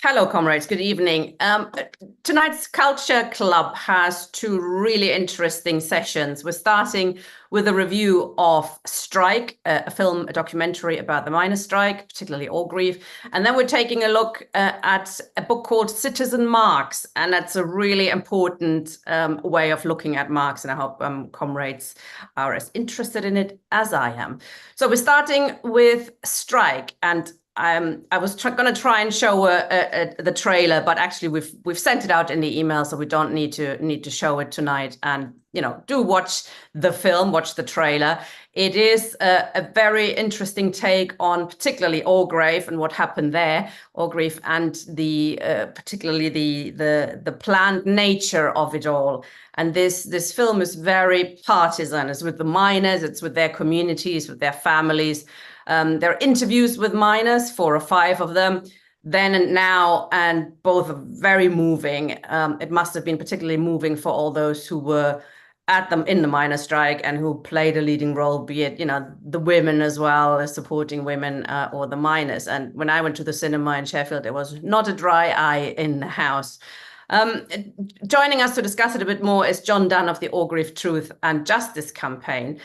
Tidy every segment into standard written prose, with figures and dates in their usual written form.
Hello, comrades. Good evening. Tonight's Culture Club has two really interesting sessions. We're starting with a review of Strike, a documentary about the miners' strike, particularly Orgreave. And then we're taking a look at a book called Citizen Marx. And that's a really important way of looking at Marx. And I hope comrades are as interested in it as I am. So we're starting with Strike. And I was going to try and show the trailer, but actually we've sent it out in the email, so we don't need to show it tonight. And do watch the film, watch the trailer. It is a very interesting take on particularly Orgreave and what happened there, Orgreave, and particularly the planned nature of it all. And this film is very partisan. It's with the miners, it's with their communities, with their families. There are interviews with miners, 4 or 5 of them, then and now, and both are very moving. It must have been particularly moving for all those who were in the miner strike and who played a leading role, be it, the women as well, as supporting women or the miners. And when I went to the cinema in Sheffield, there was not a dry eye in the house. Joining us to discuss it a bit more is John Dunn of the Orgreave Truth and Justice campaign.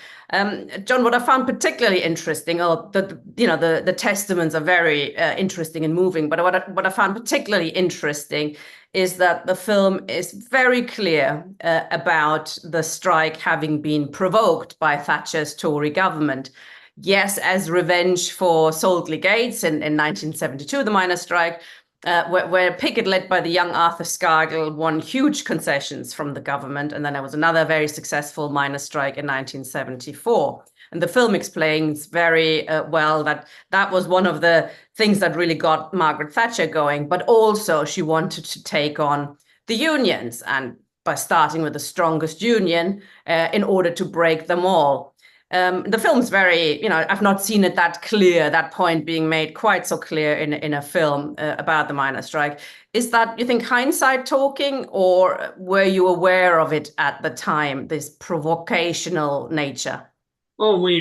John, what I found particularly interesting, the testaments are very interesting and moving, but what I found particularly interesting is that the film is very clear about the strike having been provoked by Thatcher's Tory government. Yes, as revenge for Saltley Gates in 1972, the miners' strike, where a picket led by the young Arthur Scargill won huge concessions from the government. And then there was another very successful miners' strike in 1974. And the film explains very well that was one of the things that really got Margaret Thatcher going, but also she wanted to take on the unions, and by starting with the strongest union in order to break them all. The film's very, I've not seen it that clear, that point being made quite so clear in a film about the miners' strike. Is that, you think, hindsight talking, or were you aware of it at the time, this provocational nature? Oh, I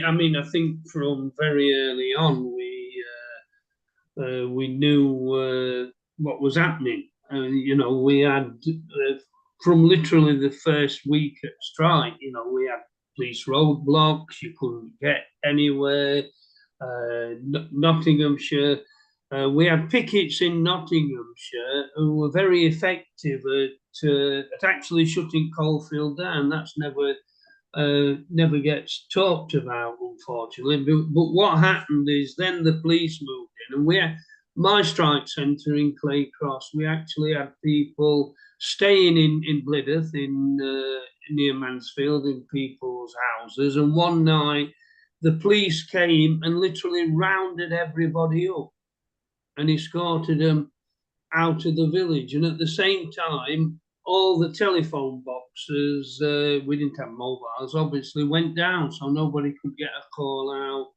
think from very early on, we knew what was happening. We had, from literally the first week at strike, we had police roadblocks, you couldn't get anywhere. Nottinghamshire, we had pickets in Nottinghamshire who were very effective at actually shutting Coalfield down. That's never gets talked about, unfortunately. But what happened is then the police moved in, and my strike centre in Clay Cross, we actually had people staying in Blydydd, near Mansfield, in people's houses. And one night, the police came and literally rounded everybody up and escorted them out of the village. And at the same time, all the telephone boxes, we didn't have mobiles, obviously, went down, so nobody could get a call out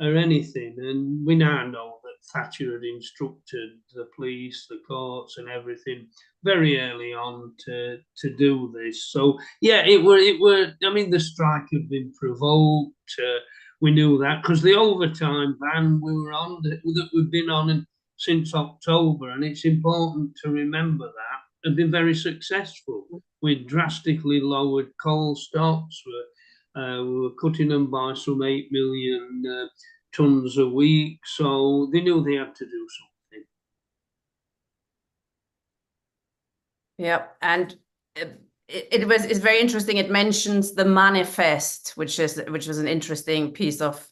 or anything. And we now know that Thatcher had instructed the police, the courts, and everything very early on to do this. So yeah, it were. I mean, the strike had been provoked. We knew that because the overtime ban we were on, that we've been on since October, and it's important to remember that, had been very successful. We drastically lowered coal stocks. We were cutting them by some 8 million tonnes a week. So they knew they had to do something. Yeah, and it's very interesting. It mentions the manifest, which was an interesting piece of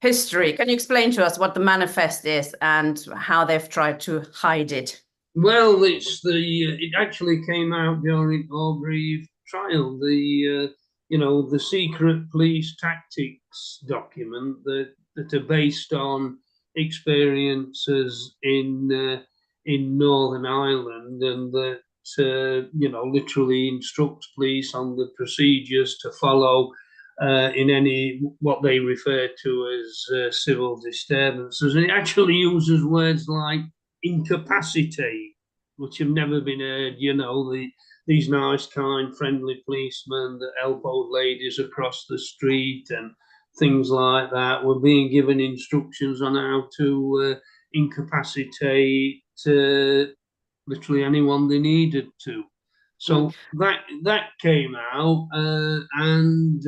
history. Can you explain to us what the manifest is and how they've tried to hide it? Well, it actually came out during Orgreave trial. The secret police tactics document that are based on experiences in Northern Ireland, and that literally instructs police on the procedures to follow in any what they refer to as civil disturbances. And it actually uses words like incapacitate, which have never been heard. These nice, kind, friendly policemen that help old ladies across the street and things like that, were being given instructions on how to incapacitate literally anyone they needed to. So that came out, and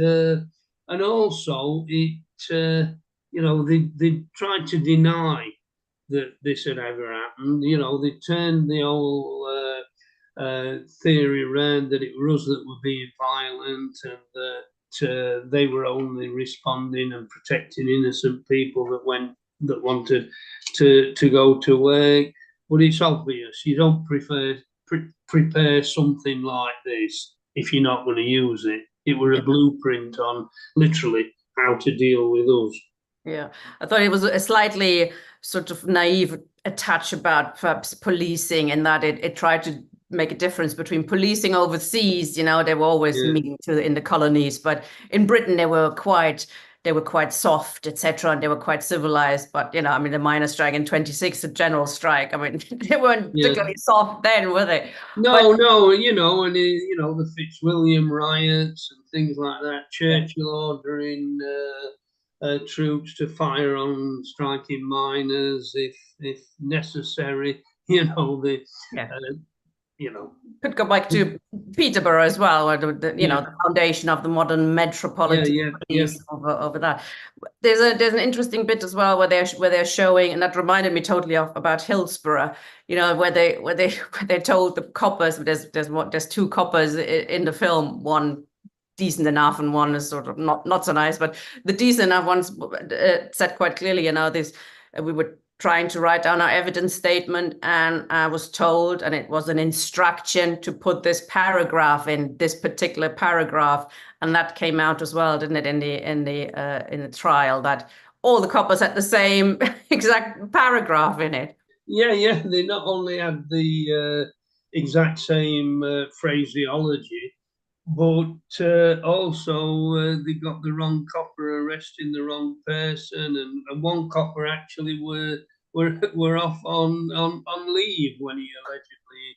also it, they tried to deny that this had ever happened. They turned the whole theory around that it was us that were being violent, and that they were only responding and protecting innocent people that wanted to go to work. But it's obvious you don't prepare something like this if you're not going to use it. It were a blueprint on literally how to deal with us. Yeah, I thought it was a slightly sort of naive touch about perhaps policing, and that it tried to make a difference between policing overseas. They were always mean in the colonies, but in Britain they were quite soft, etc., and they were quite civilized. But I mean, the miners' strike in 26, the general strike. I mean, they weren't particularly soft then, were they? No, and the Fitzwilliam riots and things like that. Churchill ordering troops to fire on striking miners if necessary. Could go back to Peterborough as well, or the foundation of the modern metropolitan police over that. There's an interesting bit as well where they're showing, and that reminded me totally about Hillsborough. Where they told the coppers, there's two coppers in the film, one decent enough and one is sort of not so nice, but the decent enough ones said quite clearly, this we were trying to write down our evidence statement, and I was told, and it was an instruction to put this paragraph in this particular paragraph, and that came out as well, didn't it, in the trial, that all the coppers had the same exact paragraph in it. Yeah. They not only had the exact same phraseology, but also they got the wrong copper arresting the wrong person, and one copper actually were off on leave when he allegedly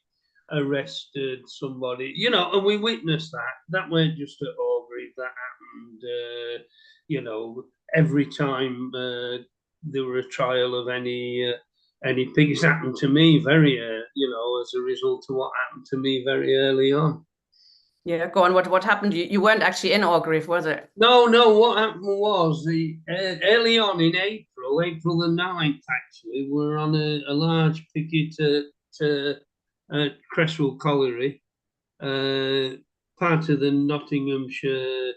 arrested somebody. And we witnessed that. That weren't just at Orgreave. That happened. Every time there were a trial of any pig. It's happened to me as a result of what happened to me very early on. Yeah, go on. What happened? You weren't actually in Orgreave, was it? No. What happened was early on in April the 9th, actually, we're on a large picket at Cresswell Colliery, part of the Nottinghamshire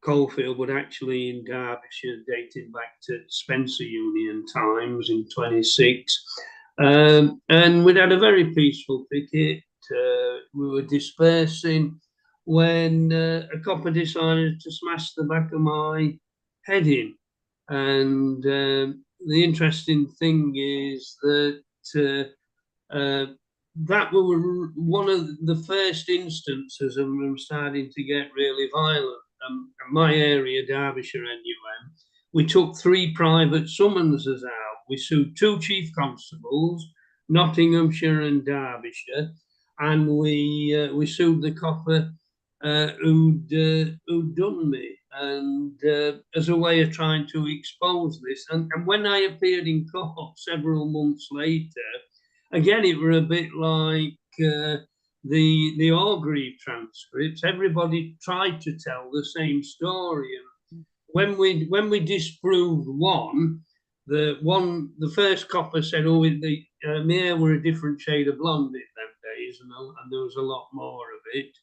coalfield, but actually in Derbyshire, dating back to Spencer Union times in 26. And we'd had a very peaceful picket. We were dispersing when a copper decided to smash the back of my head in. And the interesting thing is that that were one of the first instances of them starting to get really violent. My area, Derbyshire NUM, we took 3 private summonses out. We sued 2 chief constables, Nottinghamshire and Derbyshire, and we sued the copper who'd done me, and as a way of trying to expose this. And when I appeared in court several months later, again, it were a bit like the Orgreave transcripts. Everybody tried to tell the same story, and when we disproved the first copper said, "Oh, the my hair were a different shade of blonde in them days," and there was a lot more of it.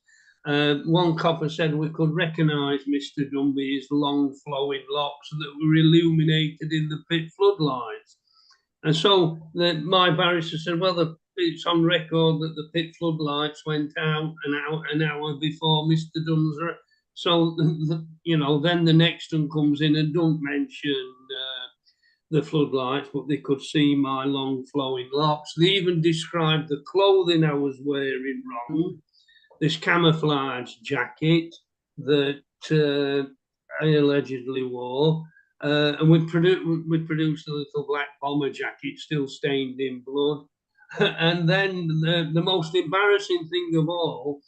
One copper said we could recognise Mr. Dunby's long flowing locks that were illuminated in the pit floodlights. And so my barrister said, well, it's on record that the pit floodlights went out an hour before Mr. Dunn's. So, then the next one comes in and don't mention the floodlights, but they could see my long flowing locks. They even described the clothing I was wearing wrong. This camouflage jacket that I allegedly wore. And we produced a little black bomber jacket, still stained in blood. And then the most embarrassing thing of all,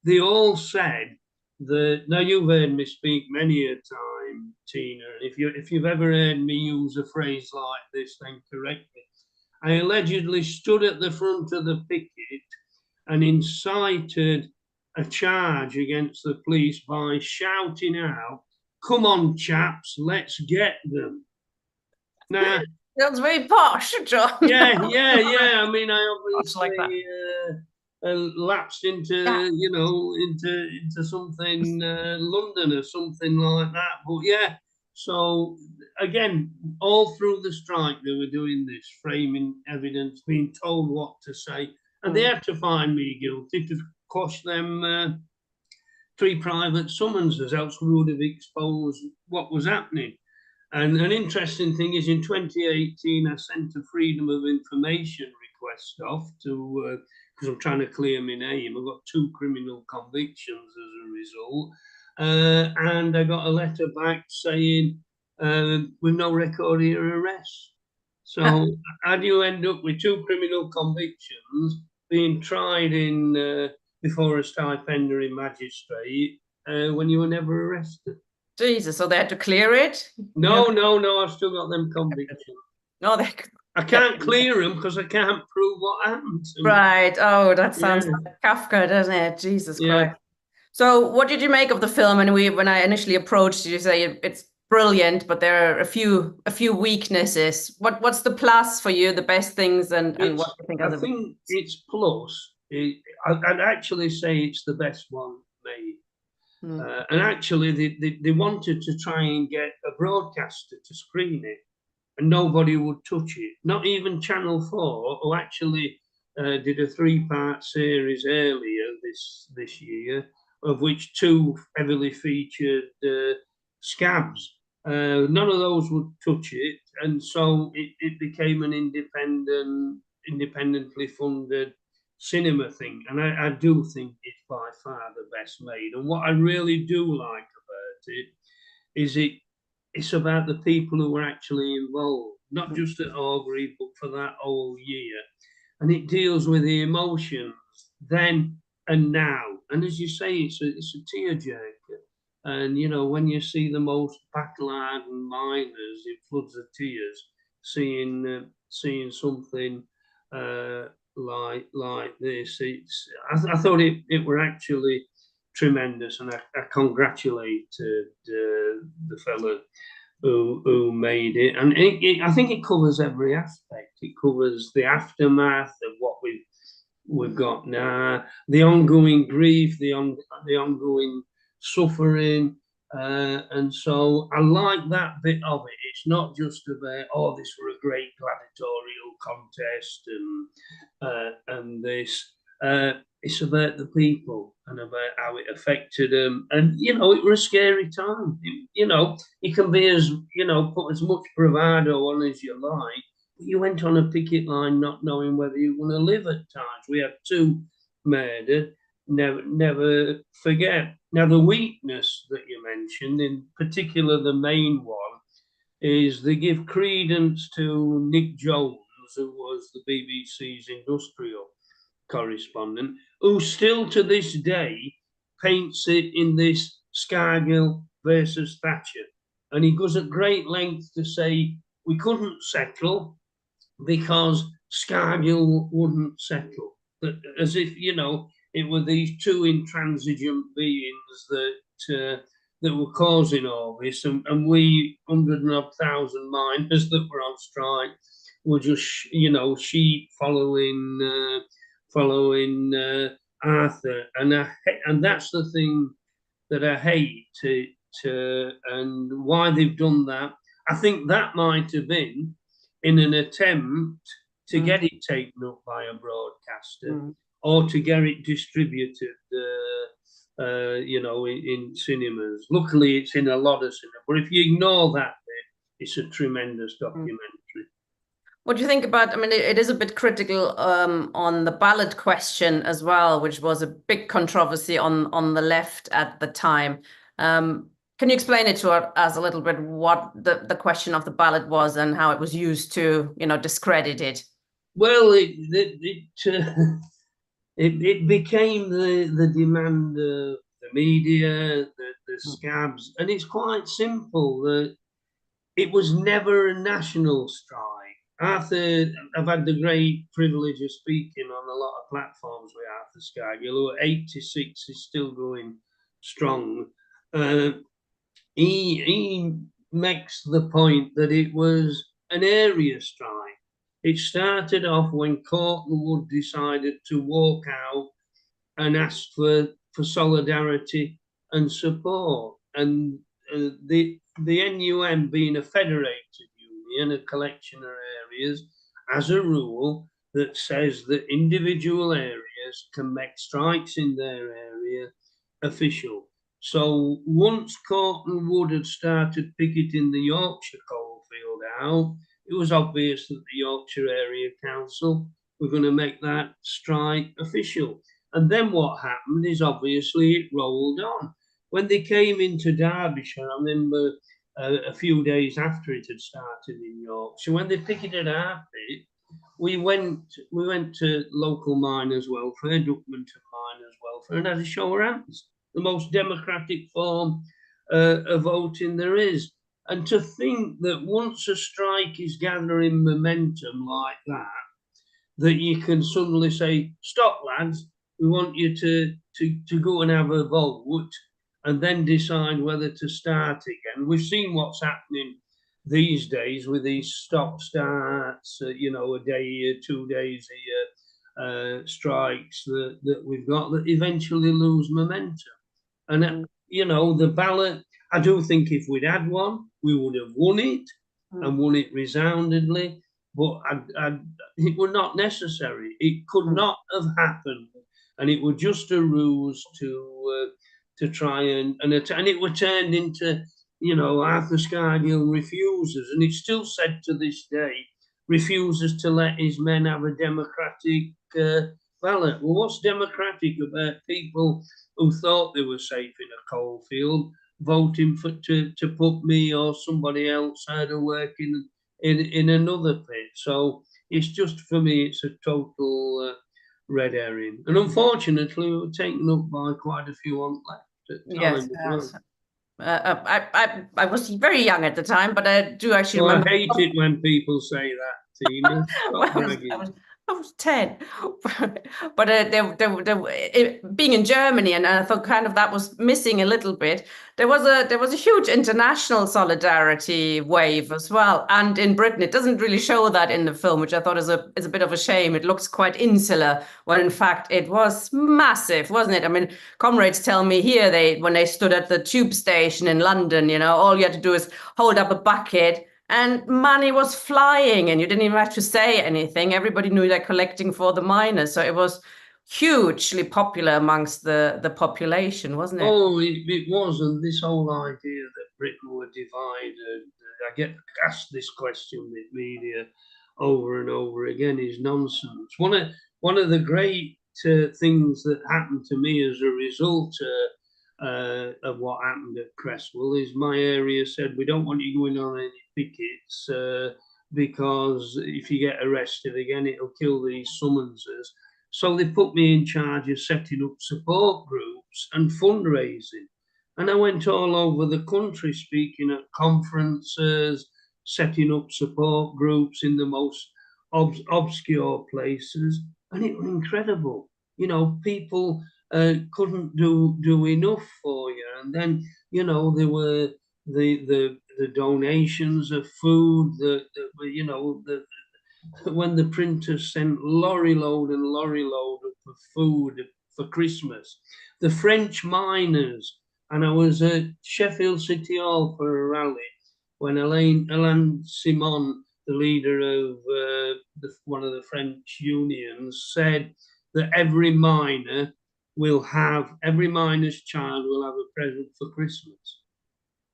they all said that, now you've heard me speak many a time, Tina. And if you've ever heard me use a phrase like this, then correct me. I allegedly stood at the front of the picket and incited a charge against the police by shouting out, "Come on, chaps, let's get them." Now, That's very posh, John. yeah. I mean, I Like that. obviously lapsed into into something London or something like that. But yeah, so again, all through the strike, they were doing this, framing evidence, being told what to say, and they had to find me guilty to quash them 3 private summonses, else we would have exposed what was happening. And an interesting thing is in 2018, I sent a Freedom of Information request off to, because I'm trying to clear my name. I got 2 criminal convictions as a result. And I got a letter back saying, with no record of your arrest. So how do you end up with 2 criminal convictions being tried in before a stipendiary magistrate when you were never arrested? Jesus, so they had to clear it? No, I've still got them convictions. No, I can't clear them because I can't prove what happened to me. Right. Oh, that sounds like Kafka, doesn't it? Jesus Christ. So what did you make of the film? And when I initially approached you, say it's brilliant, but there are a few weaknesses. What's the plus for you, the best things, and what do you think? I think it's plus. I'd actually say it's the best one made. And actually, they wanted to try and get a broadcaster to screen it, and nobody would touch it. Not even Channel 4, who actually did a 3-part series earlier this year, of which 2 heavily featured scabs. None of those would touch it, and so it became an independently funded cinema thing. And I do think it's by far the best made. And what I really do like about it is it's about the people who were actually involved, not just at Aubrey, but for that whole year. And it deals with the emotions then and now. And as you say, it's a tearjerker. And, you know, when you see the most battle-hardened miners in floods of tears, seeing something like this, I thought it were actually tremendous, and I congratulate the fella who made it. And I think it covers every aspect. It covers the aftermath of what we've got now, the ongoing grief, the ongoing suffering. And so I like that bit of it. It's not just about, oh, this were a great gladiatorial contest and this. It's about the people and about how it affected them. And, you know, it was a scary time. You know, you can be as, you know, put as much bravado on as you like. But you went on a picket line not knowing whether you were going to live at times. We had 2 murdered. Never forget. Now, the weakness that you mentioned, in particular the main one, is they give credence to Nick Jones, who was the BBC's industrial correspondent, who still to this day paints it in this Scargill versus Thatcher. And he goes at great length to say we couldn't settle because Scargill wouldn't settle. As if, you know, it were these 2 intransigent beings that were causing all this, and we 100,000 miners that were on strike were just, you know, sheep following Arthur, and that's the thing that I hate and why they've done that. I think that might have been in an attempt to get it taken up by a broadcaster or to get it distributed, you know, in cinemas. Luckily, it's in a lot of cinemas. But if you ignore that bit, it's a tremendous documentary. What do you think about, I mean, it is a bit critical on the ballot question as well, which was a big controversy on the left at the time. Can you explain it to us a little bit, what the question of the ballot was and how it was used to, you know, discredit it? Well, it became the demand of the media, the the scabs, and it's quite simple that it was never a national strike. Arthur, I've had the great privilege of speaking on a lot of platforms with Arthur Scargill, who at 86 is still going strong. He makes the point that it was an area strike. It started off when Corton Wood decided to walk out and ask for solidarity and support. And the NUM, being a federated union, a collection of areas, has a rule that says that individual areas can make strikes in their area official. So once Corton Wood had started picketing the Yorkshire coalfield out, it was obvious that the Yorkshire Area Council were going to make that strike official. And then what happened is obviously it rolled on. When they came into Derbyshire, I remember a few days after it had started in Yorkshire, when they picketed our pit, we went to local miners' welfare, Duckmanton Miners' Welfare, and had a show of hands, the most democratic form of voting there is. And to think that once a strike is gathering momentum like that you can suddenly say, stop, lads, we want you to go and have a vote and then decide whether to start again. We've seen what's happening these days with these stop starts, a day here, 2 days here, strikes that we've got that eventually lose momentum. And, the ballot, I do think if we'd had one, we would have won it and won it resoundingly, but it were not necessary. It could not have happened. And it was just a ruse to try and it was turned into, Arthur Scargill refuses, and it's still said to this day, refuses to let his men have a democratic ballot. Well, what's democratic about people who thought they were safe in a coalfield voting to put me or somebody else out of work in another pit? So it's just, for me, it's a total red herring. And unfortunately, we were taken up by quite a few on left at the time. Yes. I was very young at the time, but I do actually remember. I hate it when people say that, Tina. I was 10, but being in Germany, and I thought kind of that was missing a little bit. There was a huge international solidarity wave as well, and in Britain, it doesn't really show that in the film, which I thought is a bit of a shame. It looks quite insular, when in fact it was massive, wasn't it? I mean, comrades tell me here when they stood at the tube station in London, all you had to do is hold up a bucket, and money was flying, and you didn't even have to say anything. Everybody knew they're collecting for the miners. So it was hugely popular amongst the population, wasn't it? Oh, it was. And this whole idea that Britain were divided, I get asked this question with media over and over again, is nonsense. One of the great things that happened to me as a result of what happened at Cresswell is my area said, we don't want you going on any pickets because if you get arrested again, it'll kill these summonses. So they put me in charge of setting up support groups and fundraising. And I went all over the country speaking at conferences, setting up support groups in the most obscure places. And it was incredible. People couldn't do enough for you. And then, there were the donations of food when the printers sent lorry load of food for Christmas. The French miners, and I was at Sheffield City Hall for a rally when Alain Simon, the leader of one of the French unions, said that every miner's child will have a present for Christmas.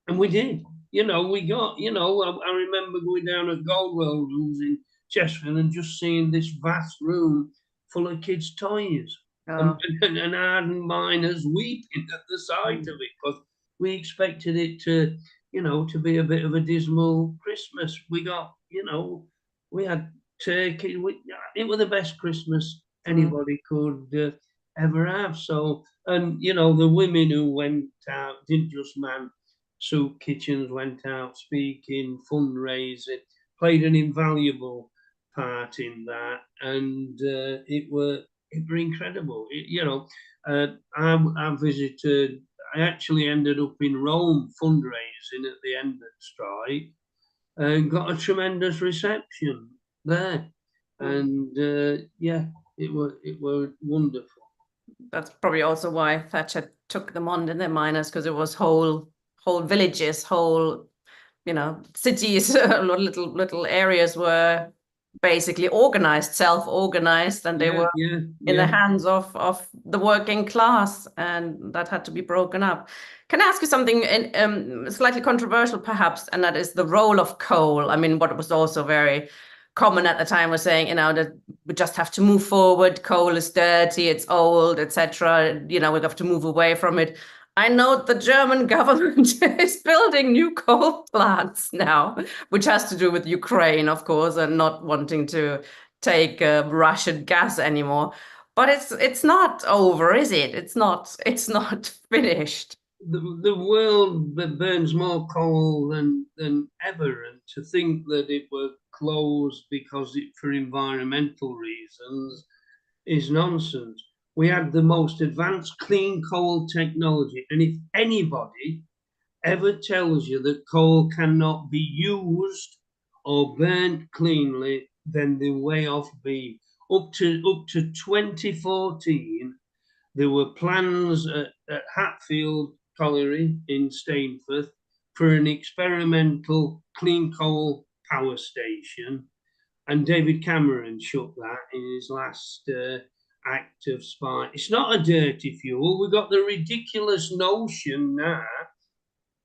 And we did. We got, I remember going down at Goldwell Rooms in Chesterfield and just seeing this vast room full of kids' toys. Oh. And ardent miners weeping at the sight of it, because we expected it to be a bit of a dismal Christmas. We got, we had turkey. It was the best Christmas anybody could ever have. So, and you know, the women who went out didn't just man soup kitchens, went out speaking, fundraising, played an invaluable part in that, and it were incredible. You know, I visited. I actually ended up in Rome fundraising at the end of the strike and got a tremendous reception there. And yeah, it were wonderful. That's probably also why Thatcher took them on in their miners, because it was whole villages, whole, you know, cities, little areas were basically organized, self-organized, and they were in the hands of the working class, and that had to be broken up. Can I ask you something slightly controversial, perhaps, and that is the role of coal? I mean, what was also very common at the time was saying, you know, that we just have to move forward. Coal is dirty, it's old, etc. You know, we have to move away from it. I know the German government is building new coal plants now, which has to do with Ukraine, of course, and not wanting to take Russian gas anymore. But it's not over, is it? It's not finished. The world burns more coal than ever, and to think that it were closed because it for environmental reasons is nonsense. We had the most advanced clean coal technology, and if anybody ever tells you that coal cannot be used or burnt cleanly, then they're way off beam. Up to 2014, there were plans at Hatfield Colliery in Stainforth for an experimental clean coal power station, and David Cameron shut that in his last act of spite. It's not a dirty fuel. We've got the ridiculous notion now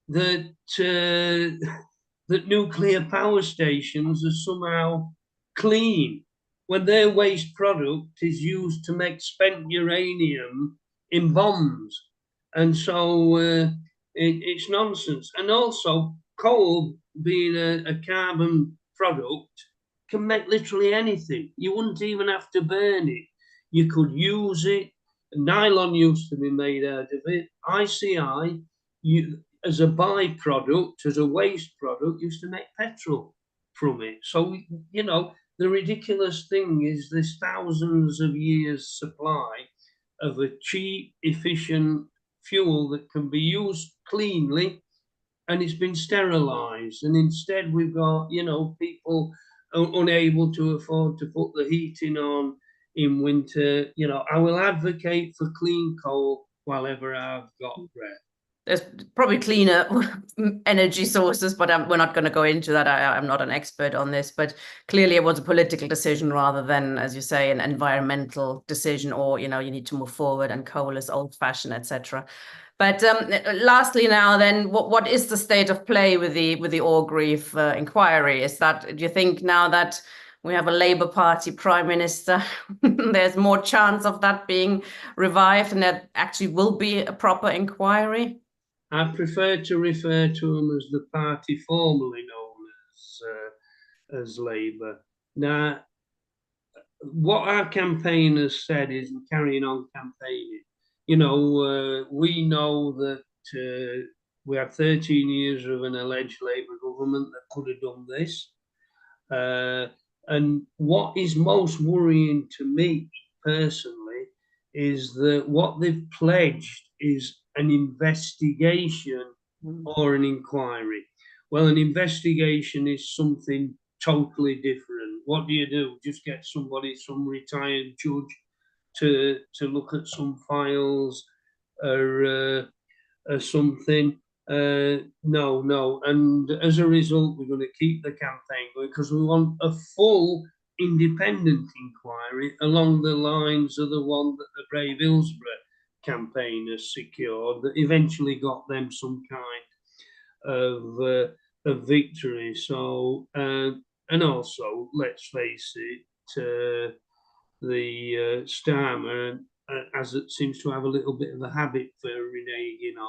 that that nuclear power stations are somehow clean when their waste product is used to make spent uranium in bombs. And so it's nonsense. And also, coal being a carbon product can make literally anything. You wouldn't even have to burn it. You could use it. Nylon used to be made out of it. ICI, as a byproduct, as a waste product, used to make petrol from it. So, you know, the ridiculous thing is there's thousands of years supply of a cheap, efficient fuel that can be used cleanly, and it's been sterilized. And instead we've got, you know, people unable to afford to put the heating on in winter. You know, I will advocate for clean coal while ever I've got breath. There's probably cleaner energy sources, but we're not going to go into that. I'm not an expert on this, but clearly it was a political decision rather than, as you say, an environmental decision, or, you know, you need to move forward and coal is old-fashioned, etc. But lastly, now then, what is the state of play with the Orgreave inquiry? Is that, do you think now that we have a Labour Party Prime Minister, there's more chance of that being revived and that actually will be a proper inquiry? I prefer to refer to them as the party formerly known as Labour. Now, what our campaign has said is we're carrying on campaigning. You know, we know that we had 13 years of an alleged Labour government that could have done this. And what is most worrying to me personally is that what they've pledged is an investigation or an inquiry. Well, an investigation is something totally different. What do? Just get somebody, some retired judge, to look at some files or something? No. And as a result, we're going to keep the campaign going because we want a full independent inquiry along the lines of the one that the Brave Hillsborough campaigners secured that eventually got them some kind of victory. So, and also, let's face it, the Starmer, as it seems to have a little bit of a habit for reneging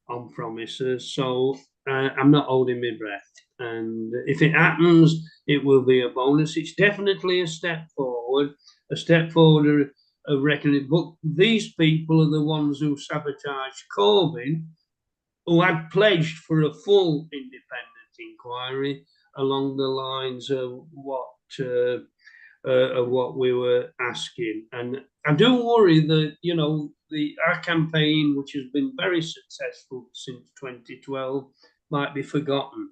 on promises. So I'm not holding my breath. And if it happens, it will be a bonus. It's definitely a step forward reckoning. But these people are the ones who sabotaged Corbyn, who had pledged for a full independent inquiry along the lines of what we were asking. And I do worry that, you know, our campaign, which has been very successful since 2012, might be forgotten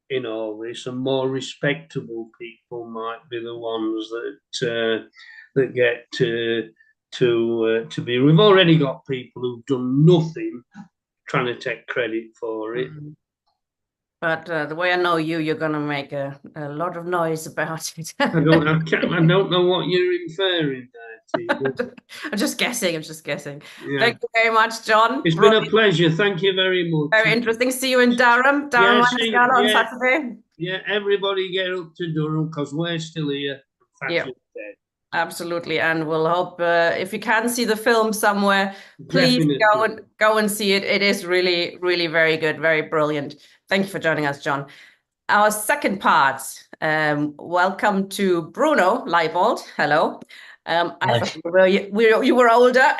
in all this, and more respectable people might be the ones that get to be. We've already got people who've done nothing trying to take credit for it. But the way I know you, you're going to make a lot of noise about it. I don't know what you're inferring there, I'm just guessing. Yeah. Thank you very much, John. It's been a pleasure. Thank you very much. Very interesting. See you in Durham. Durham on Saturday. Yeah, everybody get up to Durham because we're still here. Yeah, absolutely. And we'll hope if you can see the film somewhere, please go and see it. It is really, really very good, very brilliant. Thank you for joining us, John. Our second part, welcome to Bruno Leipold. Hello. I thought you were older.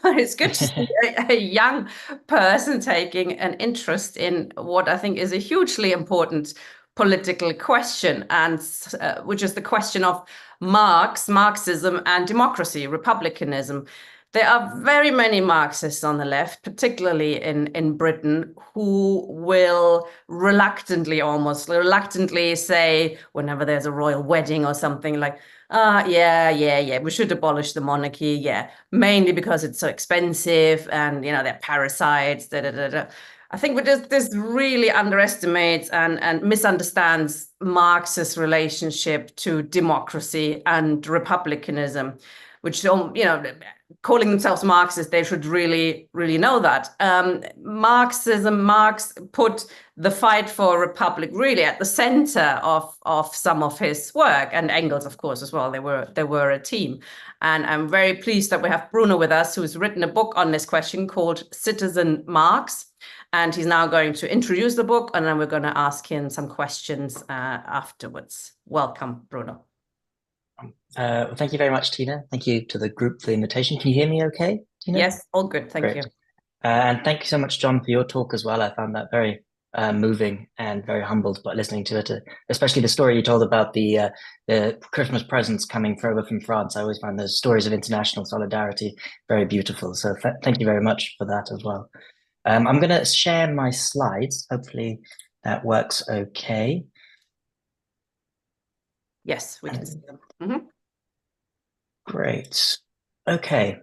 It's good to see a young person taking an interest in what I think is a hugely important political question, and which is the question of Marxism and democracy, republicanism. There are very many Marxists on the left, particularly in Britain, who will reluctantly say, whenever there's a royal wedding or something, like, yeah, we should abolish the monarchy, yeah, mainly because it's so expensive and, you know, they're parasites, I think this really underestimates and misunderstands Marx's relationship to democracy and republicanism, which, you know, calling themselves Marxists, they should really, really know that. Marx put the fight for republic really at the center of some of his work, and Engels, of course, as well. They were a team. And I'm very pleased that we have Bruno with us, who's written a book on this question called Citizen Marx. And he's now going to introduce the book, and then we're going to ask him some questions afterwards. Welcome, Bruno. Thank you very much, Tina. Thank you to the group for the invitation. Can you hear me okay, Tina? Yes, all good. Thank you. And thank you so much, John, for your talk as well. I found that very moving and very humbled by listening to it, especially the story you told about the Christmas presents coming over from France. I always find those stories of international solidarity very beautiful. So thank you very much for that as well. I'm going to share my slides. Hopefully that works okay. Yes, we can see them. Mm-hmm. Great. Okay.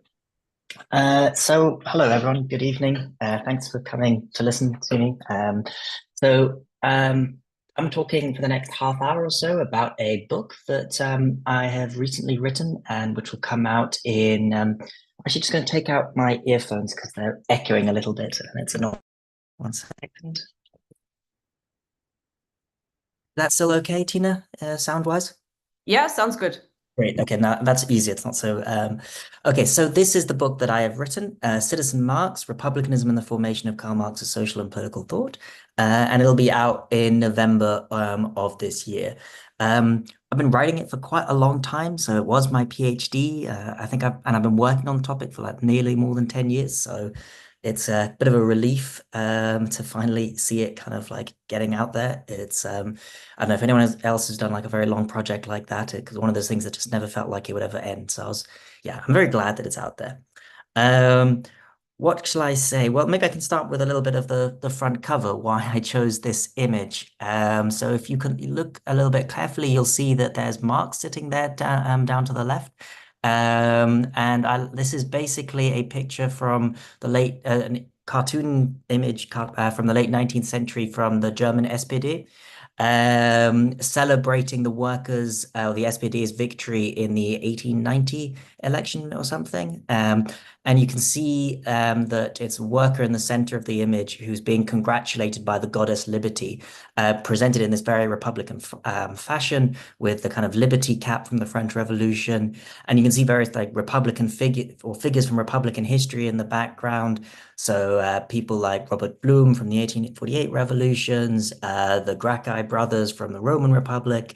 So hello, everyone. Good evening. Thanks for coming to listen to me. I'm talking for the next half hour or so about a book that I have recently written and which will come out in... actually, just going to take out my earphones because they're echoing a little bit and it's annoying. 1 second. That's still okay, Tina, sound-wise? Yeah, sounds good. Great. Okay, now that's easy. It's not so... Okay, so this is the book that I have written, Citizen Marx, Republicanism and the Formation of Karl Marx's Social and Political Thought, and it'll be out in November of this year. I've been writing it for quite a long time, so it was my PhD. I've been working on the topic for like nearly more than 10 years, so it's a bit of a relief to finally see it kind of like getting out there. It's I don't know if anyone else has done like a very long project like that, because one of those things that just never felt like it would ever end. So I'm very glad that it's out there. What shall I say? Well, maybe I can start with a little bit of the front cover, why I chose this image. So if you can look a little bit carefully, you'll see that there's Marx sitting there down to the left. This is basically a picture from the late cartoon image from the late 19th century from the German SPD, celebrating the workers, the SPD's victory in the 1890 election or something. And you can see that it's a worker in the center of the image who's being congratulated by the goddess Liberty, presented in this very Republican fashion with the kind of liberty cap from the French Revolution. And you can see various like Republican figures from Republican history in the background. So people like Robert Blum from the 1848 revolutions, the Gracchi brothers from the Roman Republic.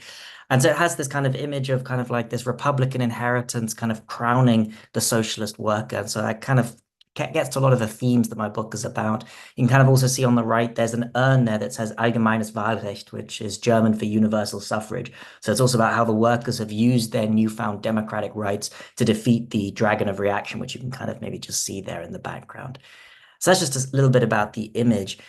And so it has this kind of image of kind of like this Republican inheritance kind of crowning the socialist worker. And so that kind of gets to a lot of the themes that my book is about. You can kind of also see on the right, there's an urn there that says Allgemeines Wahlrecht, which is German for universal suffrage. So it's also about how the workers have used their newfound democratic rights to defeat the dragon of reaction, which you can kind of maybe just see there in the background. So that's just a little bit about the image.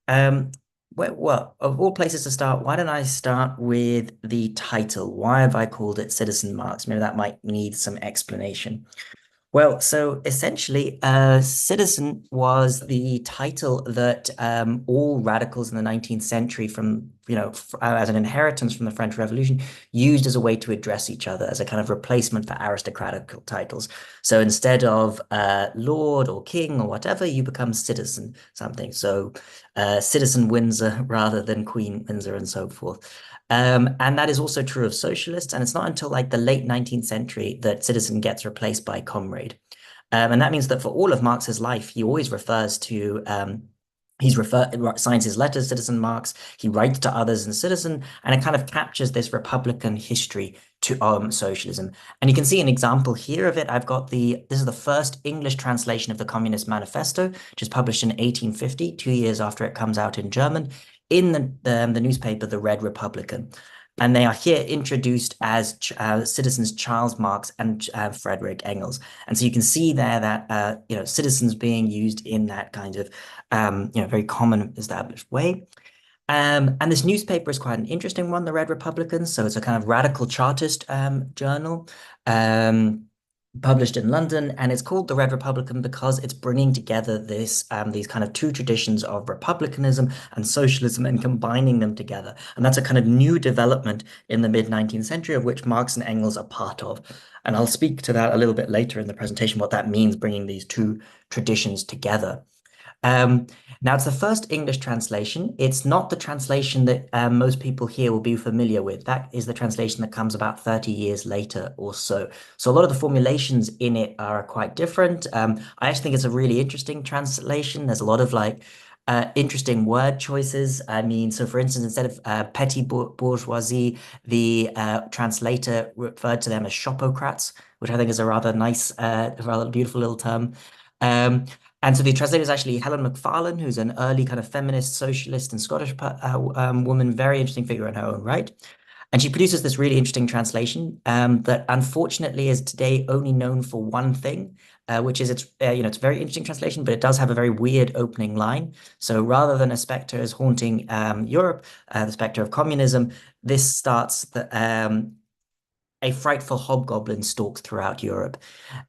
Well, of all places to start, why don't I start with the title? Why have I called it Citizen Marx? Maybe that might need some explanation. Well, so essentially, citizen was the title that all radicals in the 19th century, from as an inheritance from the French Revolution, used as a way to address each other as a kind of replacement for aristocratic titles. So instead of Lord or King or whatever, you become citizen something. So Citizen Windsor rather than Queen Windsor and so forth. And that is also true of socialists. And it's not until like the late 19th century that citizen gets replaced by comrade. And that means that for all of Marx's life, he always refers to, signs his letters, Citizen Marx. He writes to others in Citizen, and it kind of captures this Republican history to socialism. And you can see an example here of it. This is the first English translation of the Communist Manifesto, which is published in 1850, 2 years after it comes out in German, in the newspaper, The Red Republican. And they are here introduced as citizens Charles Marx and Frederick Engels. And so you can see there that, citizens being used in that kind of, very common established way. And this newspaper is quite an interesting one, The Red Republican. So it's a kind of radical Chartist journal. Published in London, and it's called The Red Republican because it's bringing together these kind of two traditions of republicanism and socialism and combining them together. And that's a kind of new development in the mid-19th century of which Marx and Engels are part of. And I'll speak to that a little bit later in the presentation, what that means, bringing these two traditions together. Now, it's the first English translation. It's not the translation that most people here will be familiar with. That is the translation that comes about 30 years later or so. So a lot of the formulations in it are quite different. I actually think it's a really interesting translation. There's a lot of interesting word choices. I mean, so for instance, instead of petty bourgeoisie, the translator referred to them as shopocrats, which I think is a rather nice, rather beautiful little term. And so the translator is actually Helen Macfarlane, who's an early kind of feminist, socialist, and Scottish woman, very interesting figure in her own right. And she produces this really interesting translation that unfortunately is today only known for one thing, which is it's a very interesting translation, but it does have a very weird opening line. So rather than a spectre is haunting Europe, the spectre of communism, this starts a frightful hobgoblin stalks throughout Europe.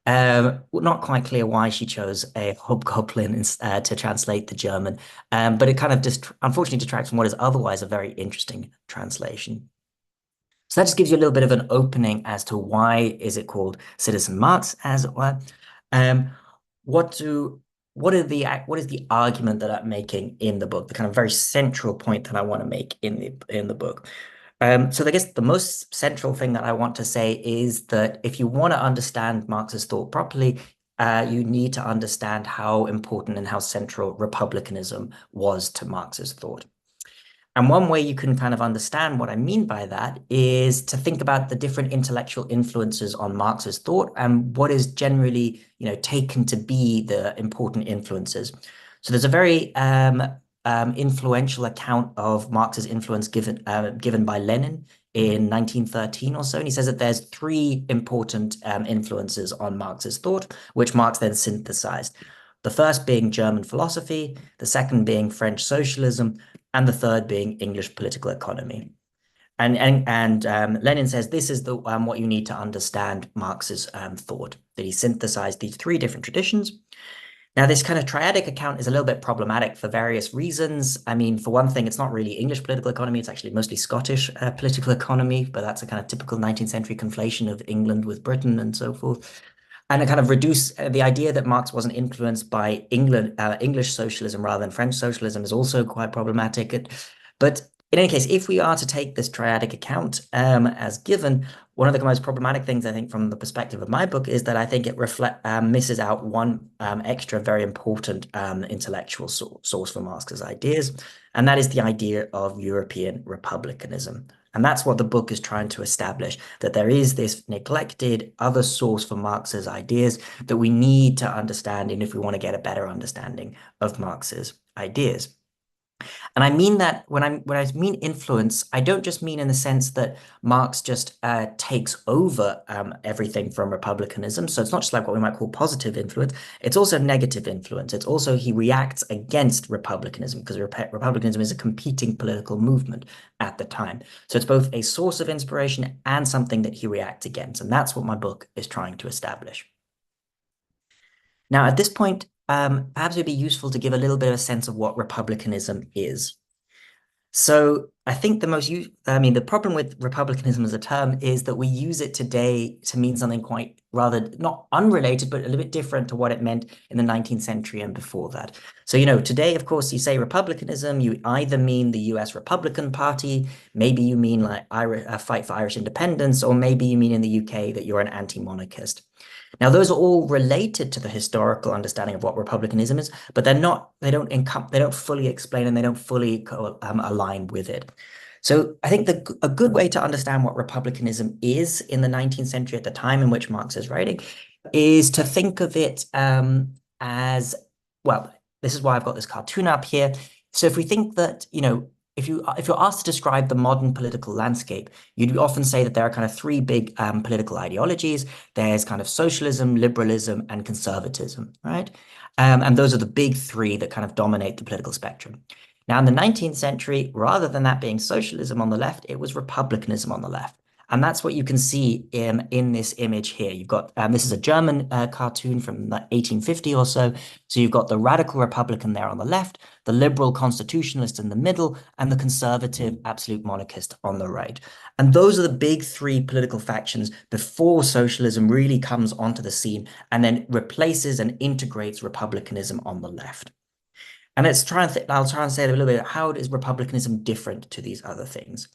Not quite clear why she chose a hobgoblin to translate the German, but it kind of unfortunately detracts from what is otherwise a very interesting translation. So that just gives you a little bit of an opening as to why is it called Citizen Marx, as it were. What is the argument that I'm making in the book? The kind of very central point that I want to make in the book. So I guess the most central thing that I want to say is that if you want to understand Marx's thought properly, you need to understand how important and how central republicanism was to Marx's thought. And one way you can kind of understand what I mean by that is to think about the different intellectual influences on Marx's thought and what is generally, taken to be the important influences. So there's a very influential account of Marx's influence given by Lenin in 1913 or so. And he says that there's three important influences on Marx's thought, which Marx then synthesized. The first being German philosophy, the second being French socialism, and the third being English political economy. And Lenin says this is the what you need to understand Marx's thought, that he synthesized these three different traditions. Now, this kind of triadic account is a little bit problematic for various reasons. I mean, for one thing, it's not really English political economy. It's actually mostly Scottish political economy, but that's a kind of typical 19th century conflation of England with Britain and so forth. And it kind of reduce the idea that Marx wasn't influenced by English socialism rather than French socialism is also quite problematic. But in any case, if we are to take this triadic account as given, one of the most problematic things, I think, from the perspective of my book is that I think it misses out one extra very important intellectual source for Marx's ideas, and that is the idea of European republicanism. And that's what the book is trying to establish, that there is this neglected other source for Marx's ideas that we need to understand if we want to get a better understanding of Marx's ideas. And I mean that when I mean influence, I don't just mean in the sense that Marx just takes over everything from republicanism. So it's not just like what we might call positive influence. It's also negative influence. It's also he reacts against republicanism because republicanism is a competing political movement at the time. So it's both a source of inspiration and something that he reacts against. And that's what my book is trying to establish. Now, at this point, perhaps it'd be useful to give a little bit of a sense of what republicanism is. So I think the problem with republicanism as a term is that we use it today to mean something quite rather not unrelated, but a little bit different to what it meant in the 19th century and before that. So, today, of course, you say republicanism, you either mean the US Republican Party, maybe you mean like a fight for Irish independence, or maybe you mean in the UK that you're an anti-monarchist. Now, those are all related to the historical understanding of what republicanism is, but they don't fully explain and they don't fully align with it. So I think a good way to understand what republicanism is in the 19th century at the time in which Marx is writing is to think of it as, well, this is why I've got this cartoon up here. So if we think that, if you're asked to describe the modern political landscape, you'd often say that there are kind of three big political ideologies. There's kind of socialism, liberalism, and conservatism, right? And those are the big three that kind of dominate the political spectrum. Now, in the 19th century, rather than that being socialism on the left, it was republicanism on the left. And that's what you can see in this image here. You've got, this is a German cartoon from 1850 or so. So you've got the radical Republican there on the left, the liberal constitutionalist in the middle, and the conservative absolute monarchist on the right. And those are the big three political factions before socialism really comes onto the scene and then replaces and integrates republicanism on the left. And I'll try and say a little bit, how is republicanism different to these other things?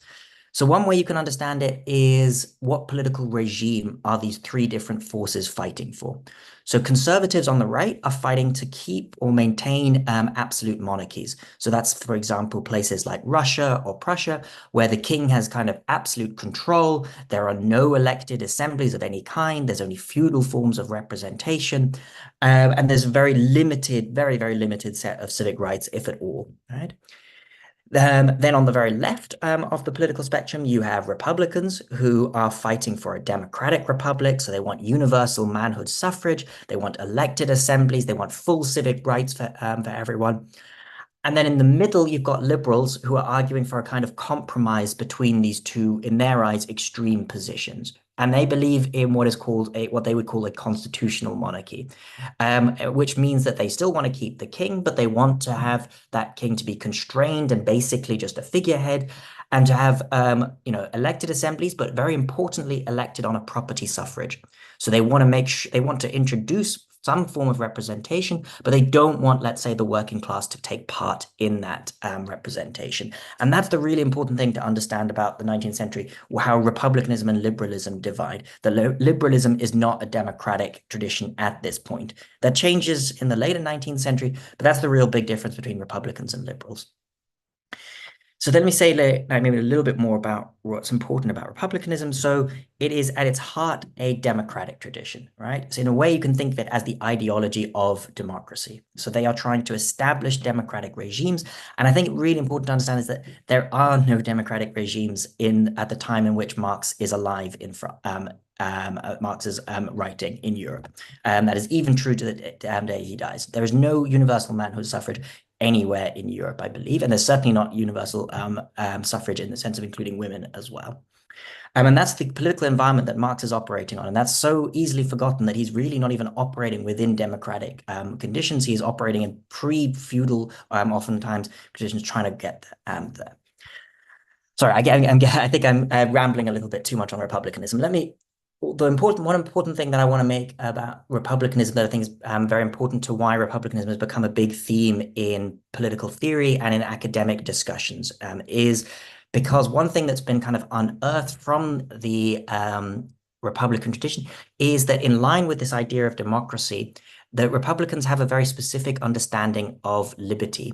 So one way you can understand it is what political regime are these three different forces fighting for? So conservatives on the right are fighting to keep or maintain absolute monarchies. So that's, for example, places like Russia or Prussia, where the king has kind of absolute control. There are no elected assemblies of any kind. There's only feudal forms of representation. And there's a very limited, very, very limited set of civic rights, if at all, right? Then on the very left of the political spectrum, you have Republicans who are fighting for a democratic republic. So they want universal manhood suffrage. They want elected assemblies. They want full civic rights for everyone. And then in the middle, you've got liberals who are arguing for a kind of compromise between these two, in their eyes, extreme positions. And they believe in what is called what they would call a constitutional monarchy, which means that they still want to keep the king, but they want to have that king to be constrained and basically just a figurehead, and to have elected assemblies, but very importantly, elected on a property suffrage. So they want to they want to introduce some form of representation, but they don't want, let's say, the working class to take part in that representation. And that's the really important thing to understand about the 19th century, how republicanism and liberalism divide. The liberalism is not a democratic tradition at this point. That changes in the later 19th century, but that's the real big difference between Republicans and liberals. So let me say maybe a little bit more about what's important about republicanism. So it is at its heart a democratic tradition, right? So in a way, you can think of it as the ideology of democracy. So they are trying to establish democratic regimes. And I think really important to understand is that there are no democratic regimes at the time in which Marx is alive in Marx's writing in Europe. That is even true to the day he dies. There is no universal manhood suffrage anywhere in Europe, I believe, and there's certainly not universal suffrage in the sense of including women as well. And that's the political environment that Marx is operating on, and that's so easily forgotten that he's really not even operating within democratic conditions. He's operating in pre-feudal, oftentimes, conditions, trying to get there. Sorry, I think I'm rambling a little bit too much on republicanism. One important thing that I want to make about republicanism that I think is very important to why republicanism has become a big theme in political theory and in academic discussions is because one thing that's been kind of unearthed from the Republican tradition is that in line with this idea of democracy, that Republicans have a very specific understanding of liberty.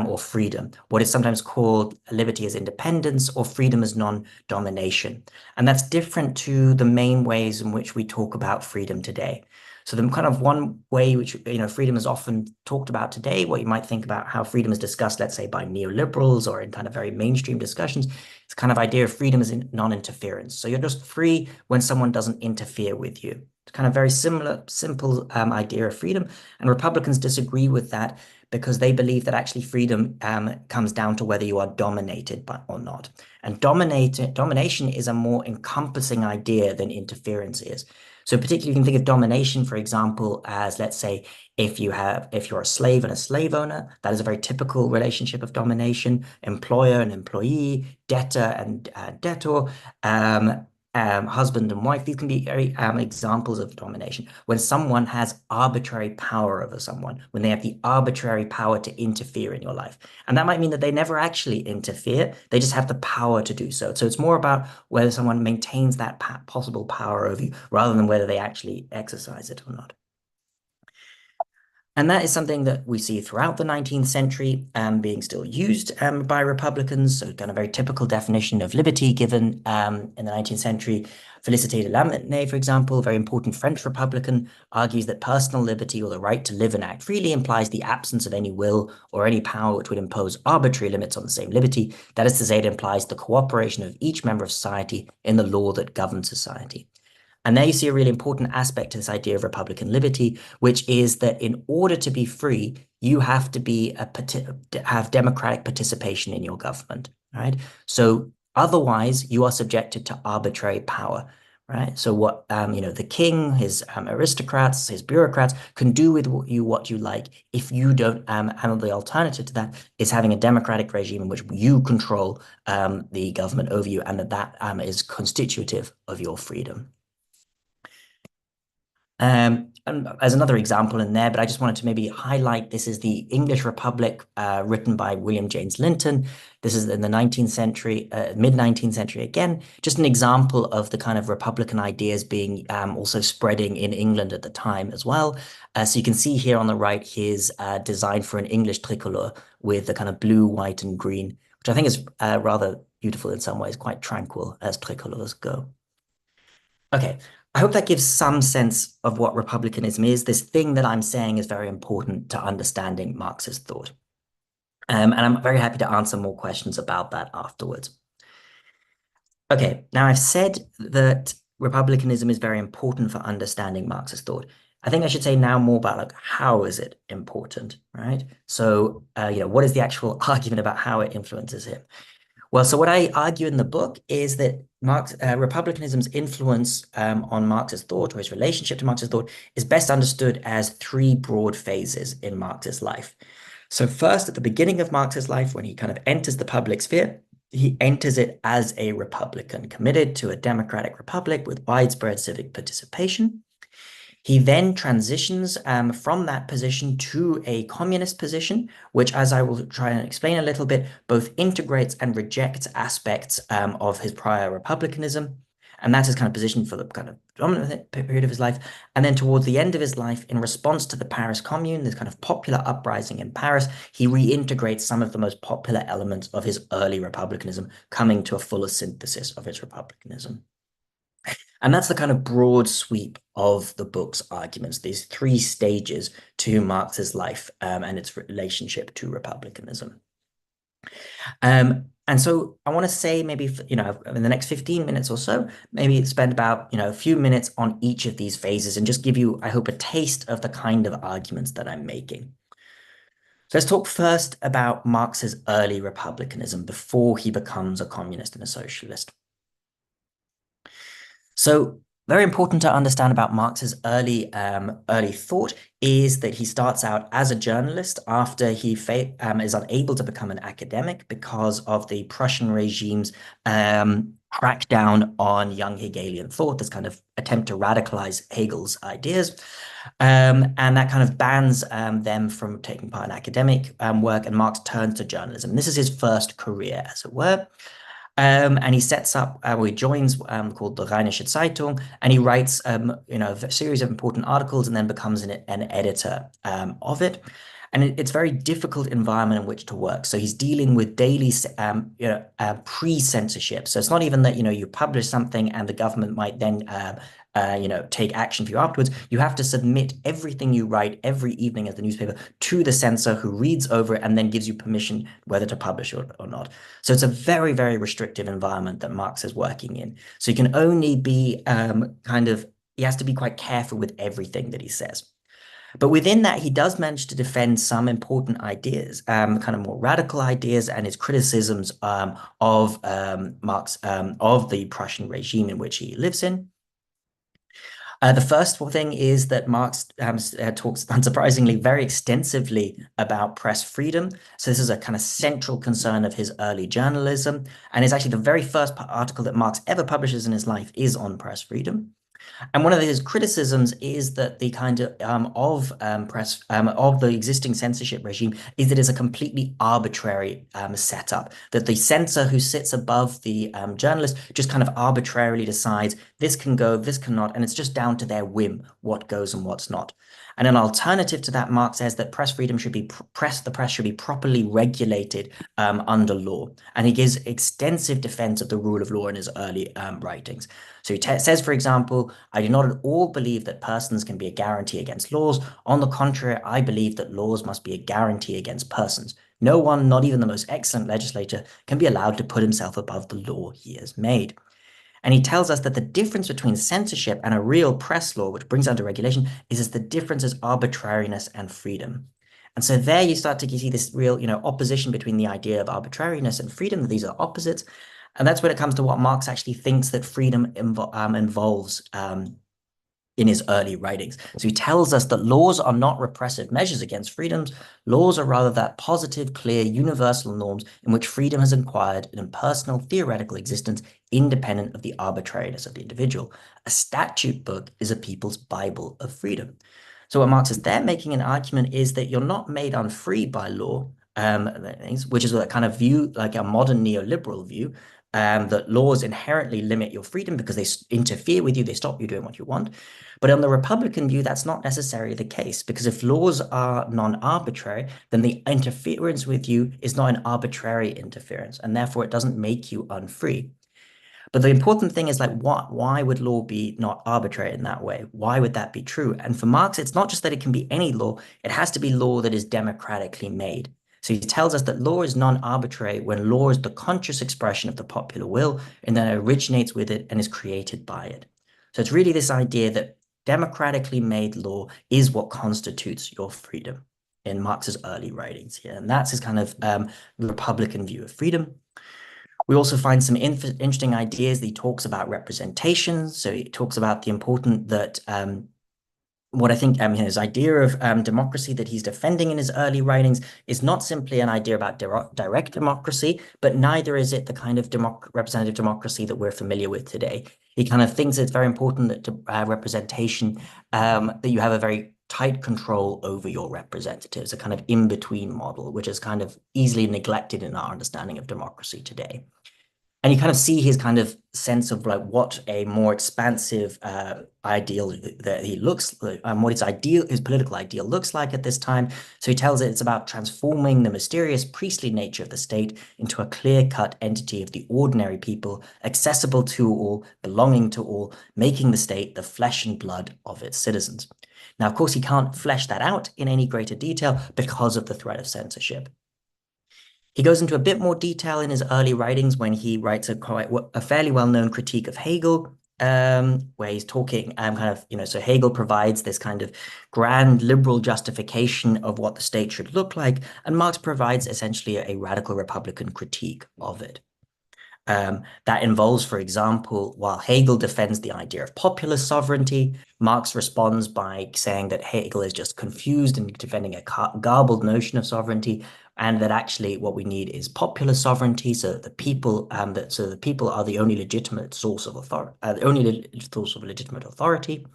or freedom, what is sometimes called liberty as independence or freedom as non-domination. And that's different to the main ways in which we talk about freedom today. So the kind of one way which, freedom is often talked about today, what you might think about how freedom is discussed, let's say by neoliberals or in kind of very mainstream discussions, it's kind of idea of freedom as in non-interference. So you're just free when someone doesn't interfere with you. It's kind of very simple idea of freedom. And Republicans disagree with that because they believe that actually freedom comes down to whether you are dominated by or not. And domination is a more encompassing idea than interference is. So particularly you can think of domination, for example, as let's say if you're a slave and a slave owner, that is a very typical relationship of domination, employer and employee, debtor and debtor, husband and wife. These can be very examples of domination. When someone has arbitrary power over someone, when they have the arbitrary power to interfere in your life. And that might mean that they never actually interfere. They just have the power to do so. So it's more about whether someone maintains that possible power over you rather than whether they actually exercise it or not. And that is something that we see throughout the 19th century being still used by Republicans. So kind of very typical definition of liberty given in the 19th century. Félicité de Lamennais, for example, a very important French Republican, argues that personal liberty or the right to live and act freely implies the absence of any will or any power which would impose arbitrary limits on the same liberty. That is to say, it implies the cooperation of each member of society in the law that governs society. And there you see a really important aspect to this idea of Republican liberty, which is that in order to be free, you have to have democratic participation in your government, right? So otherwise, you are subjected to arbitrary power, right? So what the king, his aristocrats, his bureaucrats can do with what you like if you don't. And the alternative to that is having a democratic regime in which you control the government over you, and that is constitutive of your freedom. And as another example in there, but I just wanted to maybe highlight, this is the English Republic written by William James Linton. This is in the 19th century, mid-19th century again, just an example of the kind of Republican ideas being also spreading in England at the time as well. So you can see here on the right his design for an English tricolour with the kind of blue, white and green, which I think is rather beautiful in some ways, quite tranquil as tricolours go. Okay, I hope that gives some sense of what republicanism is. This thing that I'm saying is very important to understanding Marxist thought. And I'm very happy to answer more questions about that afterwards. Okay, now I've said that republicanism is very important for understanding Marxist thought. I think I should say now more about how is it important, right? So, what is the actual argument about how it influences him? Well, so what I argue in the book is that republicanism's influence on Marxist thought, or his relationship to Marxist thought, is best understood as three broad phases in Marx's life. So first, at the beginning of Marx's life, when he kind of enters the public sphere, he enters it as a Republican, committed to a democratic republic with widespread civic participation. He then transitions from that position to a communist position, which, as I will try and explain a little bit, both integrates and rejects aspects of his prior republicanism. And that's his kind of position for the kind of dominant period of his life. And then towards the end of his life, in response to the Paris Commune, this kind of popular uprising in Paris, he reintegrates some of the most popular elements of his early republicanism, coming to a fuller synthesis of his republicanism. And that's the kind of broad sweep of the book's arguments, these three stages to Marx's life and its relationship to republicanism. And so I want to say maybe, in the next 15 minutes or so, maybe spend about, a few minutes on each of these phases and just give you, I hope, a taste of the kind of arguments that I'm making. So let's talk first about Marx's early republicanism before he becomes a communist and a socialist. So very important to understand about Marx's early thought is that he starts out as a journalist after he is unable to become an academic because of the Prussian regime's crackdown on young Hegelian thought, this kind of attempt to radicalize Hegel's ideas. And that kind of bans them from taking part in academic work, and Marx turns to journalism. This is his first career, as it were. And he sets up, he joins called the Rheinische Zeitung, and he writes, a series of important articles and then becomes an editor of it. And it's a very difficult environment in which to work. So he's dealing with daily pre-censorship. So it's not even that, you publish something and the government might then take action for you afterwards. You have to submit everything you write every evening at the newspaper to the censor, who reads over it and then gives you permission whether to publish or not. So it's a very, very restrictive environment that Marx is working in. So you can only be he has to be quite careful with everything that he says. But within that, he does manage to defend some important ideas, kind of more radical ideas, and his criticisms of Marx, of the Prussian regime in which he lives in. The first thing is that Marx talks, unsurprisingly, very extensively about press freedom. So this is a kind of central concern of his early journalism. And it's actually the very first article that Marx ever publishes in his life is on press freedom. And one of his criticisms is that the kind of press of the existing censorship regime is that it's a completely arbitrary setup, that the censor who sits above the journalist just kind of arbitrarily decides this can go, this cannot, and it's just down to their whim what goes and what's not. And an alternative to that, Marx says that press freedom should be the press should be properly regulated under law. And he gives extensive defense of the rule of law in his early writings. So he says, for example, I do not at all believe that persons can be a guarantee against laws. On the contrary, I believe that laws must be a guarantee against persons. No one, not even the most excellent legislator, can be allowed to put himself above the law he has made. And he tells us that the difference between censorship and a real press law, which brings under regulation, is the difference is arbitrariness and freedom. And so there you start to see this real, opposition between the idea of arbitrariness and freedom, that these are opposites. And that's when it comes to what Marx actually thinks that freedom involves in his early writings. So he tells us that laws are not repressive measures against freedoms. Laws are rather that positive, clear, universal norms in which freedom has acquired an impersonal, theoretical existence independent of the arbitrariness of the individual. A statute book is a people's Bible of freedom. So what Marx is there making an argument is that you're not made unfree by law, which is a kind of view, like a modern neoliberal view, that laws inherently limit your freedom because they interfere with you, they stop you doing what you want. But on the Republican view, that's not necessarily the case, because if laws are non-arbitrary, then the interference with you is not an arbitrary interference, and therefore it doesn't make you unfree. But the important thing is, why would law be not arbitrary in that way? Why would that be true? And for Marx, it's not just that it can be any law, it has to be law that is democratically made. So he tells us that law is non-arbitrary when law is the conscious expression of the popular will and then it originates with it and is created by it. So it's really this idea that democratically made law is what constitutes your freedom in Marx's early writings here. And that's his kind of Republican view of freedom. We also find some interesting ideas that he talks about representation. So he talks about the important that what I think his idea of democracy that he's defending in his early writings is not simply an idea about direct democracy, but neither is it the kind of representative democracy that we're familiar with today. He kind of thinks it's very important that representation, that you have a very tight control over your representatives, a kind of in-between model, which is kind of easily neglected in our understanding of democracy today. And you kind of see his kind of sense of what a more expansive ideal that he looks like, what his political ideal looks like at this time. So he tells it it's about transforming the mysterious priestly nature of the state into a clear-cut entity of the ordinary people, accessible to all, belonging to all, making the state the flesh and blood of its citizens. Now, of course, he can't flesh that out in any greater detail because of the threat of censorship. He goes into a bit more detail in his early writings when he writes a fairly well-known critique of Hegel, where he's talking so Hegel provides this kind of grand liberal justification of what the state should look like, and Marx provides essentially a radical Republican critique of it. That involves, for example, while Hegel defends the idea of popular sovereignty, Marx responds by saying that Hegel is just confused and defending a garbled notion of sovereignty, and that actually what we need is popular sovereignty, so that the people are the only legitimate source of authority, legitimate authority.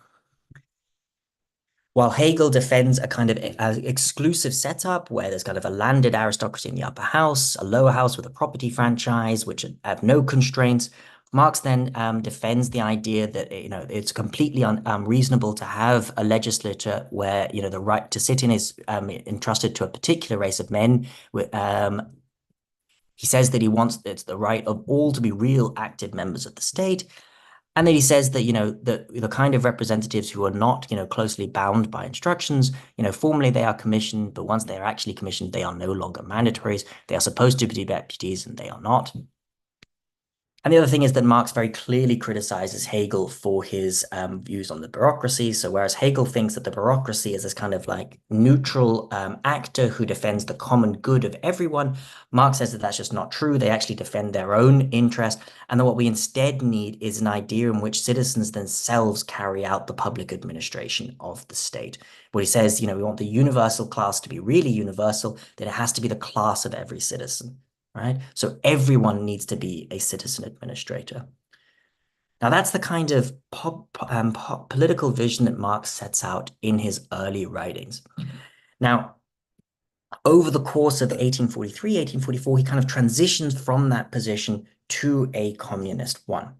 While Hegel defends a kind of exclusive setup where there's kind of a landed aristocracy in the upper house, a lower house with a property franchise, which have no constraints, Marx then defends the idea that it's completely unreasonable to have a legislature where the right to sit in is entrusted to a particular race of men. He says that it's the right of all to be real active members of the state. And then he says that, the kind of representatives who are not, closely bound by instructions, formally they are commissioned, but once they are actually commissioned, they are no longer mandatories. They are supposed to be deputies and they are not. And the other thing is that Marx very clearly criticizes Hegel for his views on the bureaucracy. So whereas Hegel thinks that the bureaucracy is this kind of like neutral actor who defends the common good of everyone, Marx says that that's just not true. They actually defend their own interest. And that what we instead need is an idea in which citizens themselves carry out the public administration of the state. Where he says, we want the universal class to be really universal, then it has to be the class of every citizen. Right? So everyone needs to be a citizen administrator. Now, that's the kind of political vision that Marx sets out in his early writings. Now, over the course of 1843, 1844, he kind of transitions from that position to a communist one.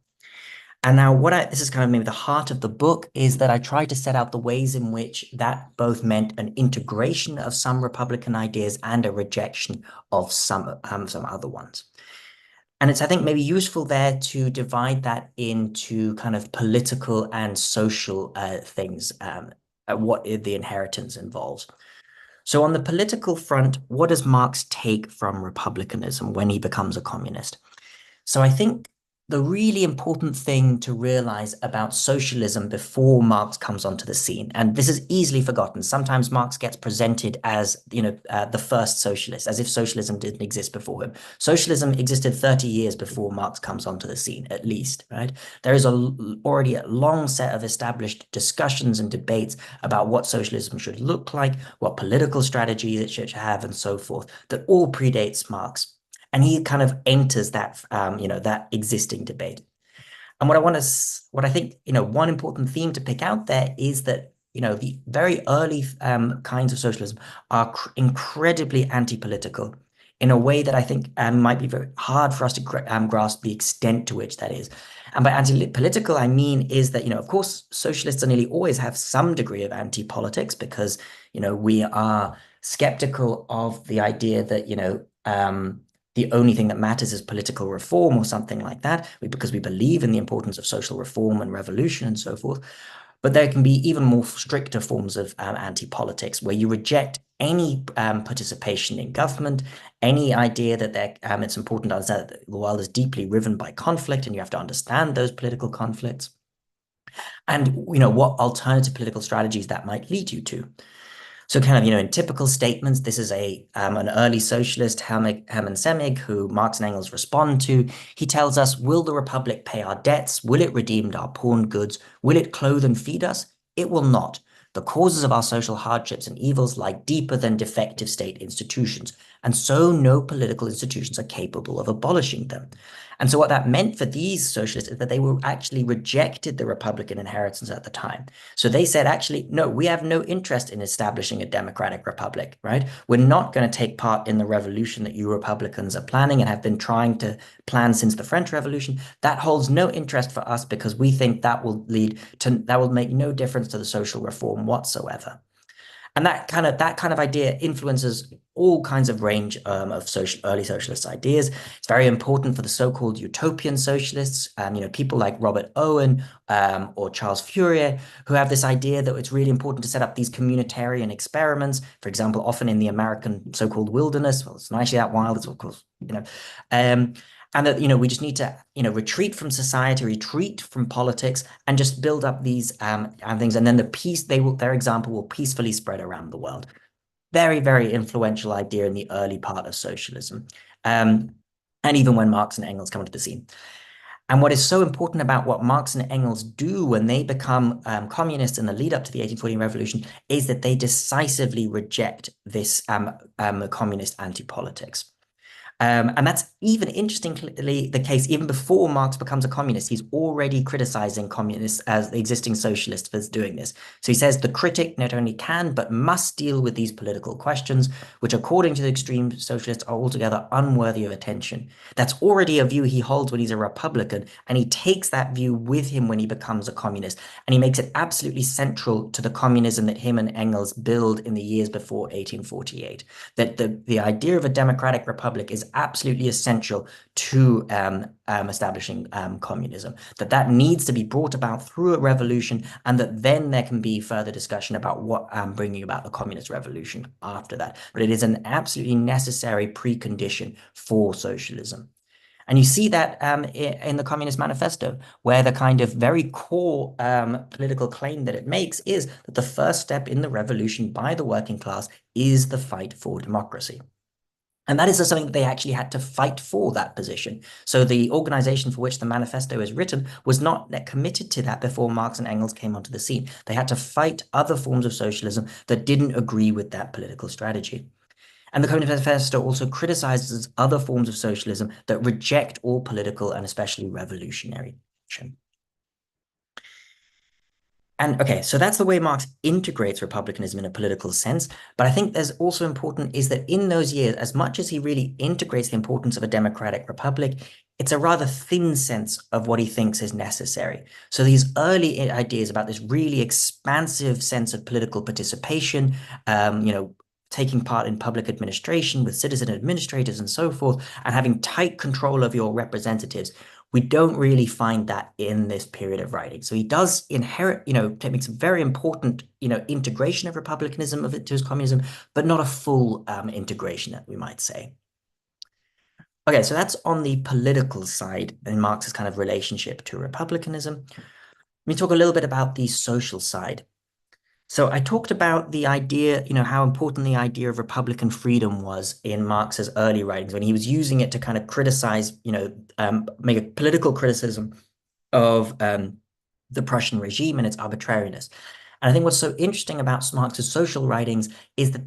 And now this is kind of maybe the heart of the book, is that I try to set out the ways in which that both meant an integration of some Republican ideas and a rejection of some other ones. And it's, I think, maybe useful there to divide that into kind of political and social things, what the inheritance involves. So on the political front, what does Marx take from republicanism when he becomes a communist? So I think the really important thing to realize about socialism before Marx comes onto the scene, and this is easily forgotten. Sometimes Marx gets presented as, the first socialist, as if socialism didn't exist before him. Socialism existed 30 years before Marx comes onto the scene, at least, right? There is already a long set of established discussions and debates about what socialism should look like, what political strategies it should have, and so forth, that all predates Marx. And he kind of enters that, that existing debate. And what I think, one important theme to pick out there is that, the very early kinds of socialism are incredibly anti-political in a way that I think might be very hard for us to grasp the extent to which that is. And by anti-political, I mean is that, of course, socialists nearly always have some degree of anti-politics because, we are skeptical of the idea that, the only thing that matters is political reform or something like that, because we believe in the importance of social reform and revolution and so forth. But there can be even more stricter forms of anti-politics where you reject any participation in government, any idea that it's important to understand that the world is deeply riven by conflict and you have to understand those political conflicts. And, what alternative political strategies that might lead you to. So kind of, in typical statements, this is an early socialist, Hermann Semmig, who Marx and Engels respond to. He tells us, will the Republic pay our debts? Will it redeem our pawned goods? Will it clothe and feed us? It will not. The causes of our social hardships and evils lie deeper than defective state institutions, and so no political institutions are capable of abolishing them. And so what that meant for these socialists is that they were actually rejected the Republican inheritance at the time. So they said, actually, no, we have no interest in establishing a democratic republic, right? We're not going to take part in the revolution that you Republicans are planning and have been trying to plan since the French Revolution. That holds no interest for us because we think that will make no difference to the social reform whatsoever. And that kind of idea influences all kinds of range of early socialist ideas. It's very important for the so-called utopian socialists, people like Robert Owen or Charles Fourier, who have this idea that it's really important to set up these communitarian experiments, for example, often in the American so-called wilderness. Well, it's not actually that wild, it's of course, and that, we just need to, retreat from society, retreat from politics, and just build up these things. And then their example will peacefully spread around the world. Very, very influential idea in the early part of socialism. And even when Marx and Engels come into the scene. And what is so important about what Marx and Engels do when they become communists in the lead up to the 1840 revolution is that they decisively reject this communist anti-politics. And that's even interestingly the case even before Marx becomes a communist. He's already criticizing communists as the existing socialists for doing this. So he says the critic not only can, but must deal with these political questions, which according to the extreme socialists are altogether unworthy of attention. That's already a view he holds when he's a Republican, and he takes that view with him when he becomes a communist. And he makes it absolutely central to the communism that him and Engels build in the years before 1848. That the idea of a democratic republic is absolutely essential to establishing communism, that needs to be brought about through a revolution, and that then there can be further discussion about what bringing about the communist revolution after that. But it is an absolutely necessary precondition for socialism. And you see that in the Communist Manifesto, where the kind of very core political claim that it makes is that the first step in the revolution by the working class is the fight for democracy. And that is something that they actually had to fight for, that position. So the organization for which the manifesto is written was not committed to that before Marx and Engels came onto the scene. They had to fight other forms of socialism that didn't agree with that political strategy. And the Communist Manifesto also criticizes other forms of socialism that reject all political and especially revolutionary action. And okay, so that's the way Marx integrates republicanism in a political sense. But I think there's also important is that in those years, as much as he really integrates the importance of a democratic republic, it's a rather thin sense of what he thinks is necessary. So these early ideas about this really expansive sense of political participation, taking part in public administration with citizen administrators and so forth, and having tight control of your representatives, we don't really find that in this period of writing. So he does inherit, makes a very important, integration of republicanism to his communism, but not a full integration, we might say. Okay, so that's on the political side in Marx's kind of relationship to republicanism. Let me talk a little bit about the social side. So I talked about the idea, how important the idea of Republican freedom was in Marx's early writings when he was using it to kind of criticize, make a political criticism of the Prussian regime and its arbitrariness. And I think what's so interesting about Marx's social writings is that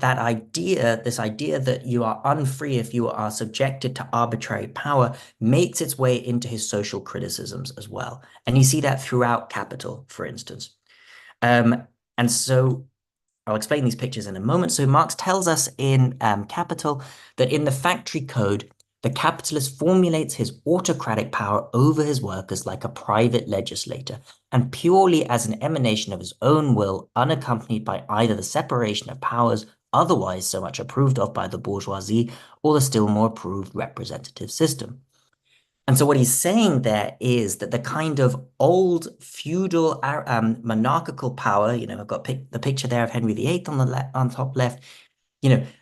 this idea that you are unfree if you are subjected to arbitrary power makes its way into his social criticisms as well. And you see that throughout Capital, for instance. And so I'll explain these pictures in a moment. So Marx tells us in Capital that in the factory code, the capitalist formulates his autocratic power over his workers like a private legislator, and purely as an emanation of his own will, unaccompanied by either the separation of powers otherwise so much approved of by the bourgeoisie or the still more approved representative system. And so what he's saying there is that the kind of old feudal monarchical power, I've got the picture there of Henry VIII on top left,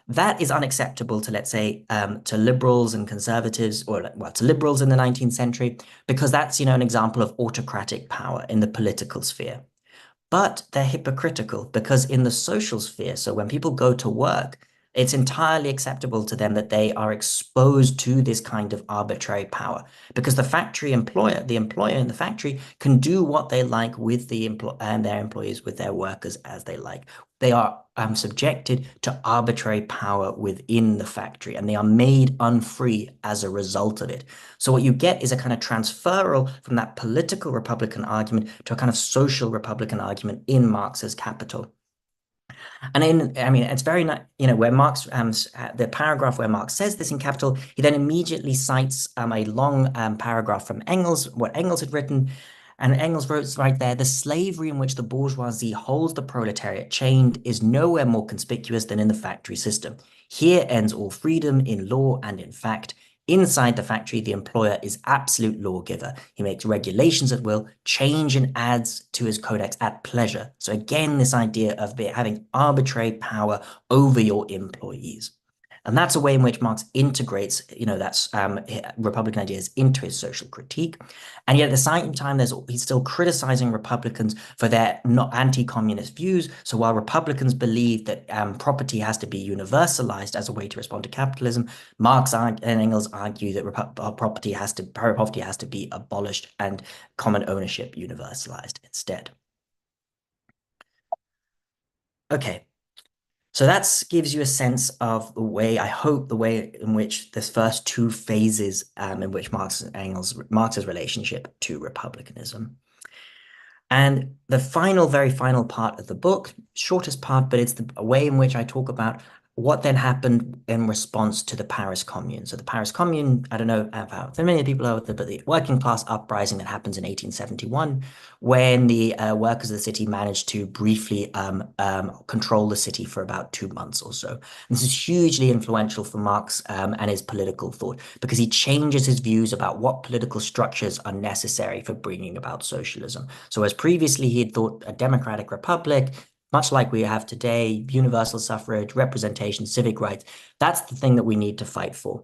that is unacceptable to, let's say, to liberals and conservatives, or to liberals in the 19th century, because that's, an example of autocratic power in the political sphere. But they're hypocritical because in the social sphere, so when people go to work, it's entirely acceptable to them that they are exposed to this kind of arbitrary power, because the employer in the factory can do what they like with their employees, with their workers as they like. They are subjected to arbitrary power within the factory, and they are made unfree as a result of it. So what you get is a kind of transferal from that political Republican argument to a kind of social Republican argument in Marx's Capital. And it's very, where Marx, the paragraph where Marx says this in Capital, he then immediately cites a long paragraph from Engels, what Engels had written. And Engels wrote right there, the slavery in which the bourgeoisie holds the proletariat chained is nowhere more conspicuous than in the factory system. Here ends all freedom in law and in fact. Inside the factory, the employer is absolute lawgiver. He makes regulations at will, change and adds to his codex at pleasure. So again, this idea of having arbitrary power over your employees. And that's a way in which Marx integrates, that's Republican ideas into his social critique. And yet at the same time, he's still criticizing Republicans for their not anti-communist views. So while Republicans believe that property has to be universalized as a way to respond to capitalism, Marx and Engels argue that property has to be abolished and common ownership universalized instead. Okay. So that gives you a sense of the way, I hope, the way in which this first two phases in which Marx's relationship to republicanism. And the very final part of the book, shortest part, but it's the way in which I talk about what then happened in response to the Paris Commune. So the Paris Commune, I don't know how familiar people are with it, but the working class uprising that happens in 1871, when the workers of the city managed to briefly control the city for about 2 months or so. And this is hugely influential for Marx and his political thought, because he changes his views about what political structures are necessary for bringing about socialism. So as previously he had thought a democratic republic, much like we have today, universal suffrage, representation, civic rights, that's the thing that we need to fight for.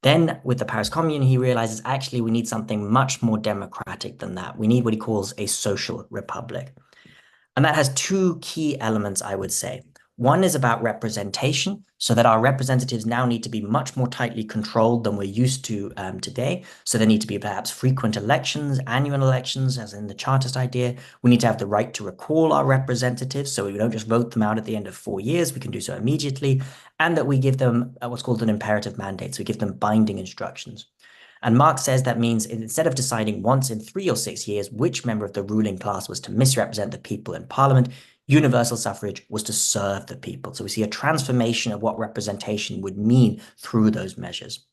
Then with the Paris Commune, he realizes actually we need something much more democratic than that. We need what he calls a social republic. And that has two key elements, I would say. One is about representation, so that our representatives now need to be much more tightly controlled than we're used to today. So there need to be perhaps frequent elections, annual elections, as in the Chartist idea. We need to have the right to recall our representatives, so we don't just vote them out at the end of 4 years. We can do so immediately, and that we give them what's called an imperative mandate. So we give them binding instructions. And Marx says that means instead of deciding once in 3 or 6 years which member of the ruling class was to misrepresent the people in parliament, universal suffrage was to serve the people. So we see a transformation of what representation would mean through those measures.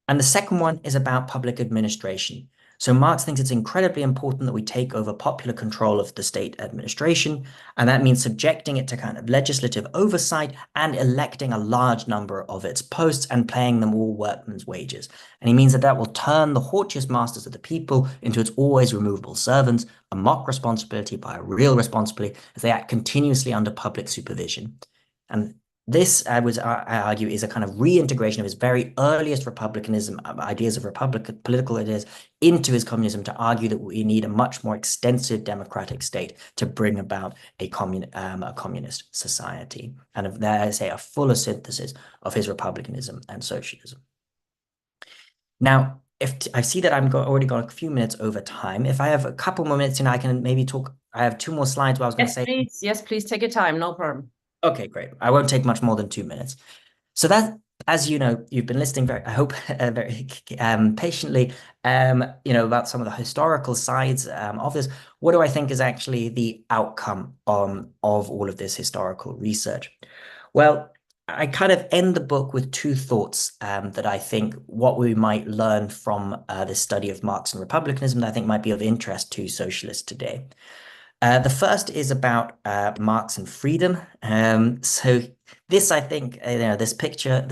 And the second one is about public administration. So Marx thinks it's incredibly important that we take over popular control of the state administration, and that means subjecting it to kind of legislative oversight and electing a large number of its posts and paying them all workmen's wages. And he means that that will turn the haughtiest masters of the people into its always removable servants, a mock responsibility by a real responsibility, as they act continuously under public supervision. And this, I argue, is a kind of reintegration of his very earliest republicanism, ideas of political ideas, into his communism, to argue that we need a much more extensive democratic state to bring about a communist society. And there, I say, a fuller synthesis of his republicanism and socialism. Now, if I see that I've already got a few minutes over time, if I have a couple more minutes, I can maybe talk. I have 2 more slides where I was going to say. Please. Yes, please take your time. No problem. Okay, great. I won't take much more than 2 minutes. So that, as you know, you've been listening very, I hope, very patiently, about some of the historical sides of this. What do I think is actually the outcome of all of this historical research? Well, I kind of end the book with 2 thoughts that I think what we might learn from this study of Marx and republicanism that I think might be of interest to socialists today. The first is about Marx and freedom. So this, I think, this picture,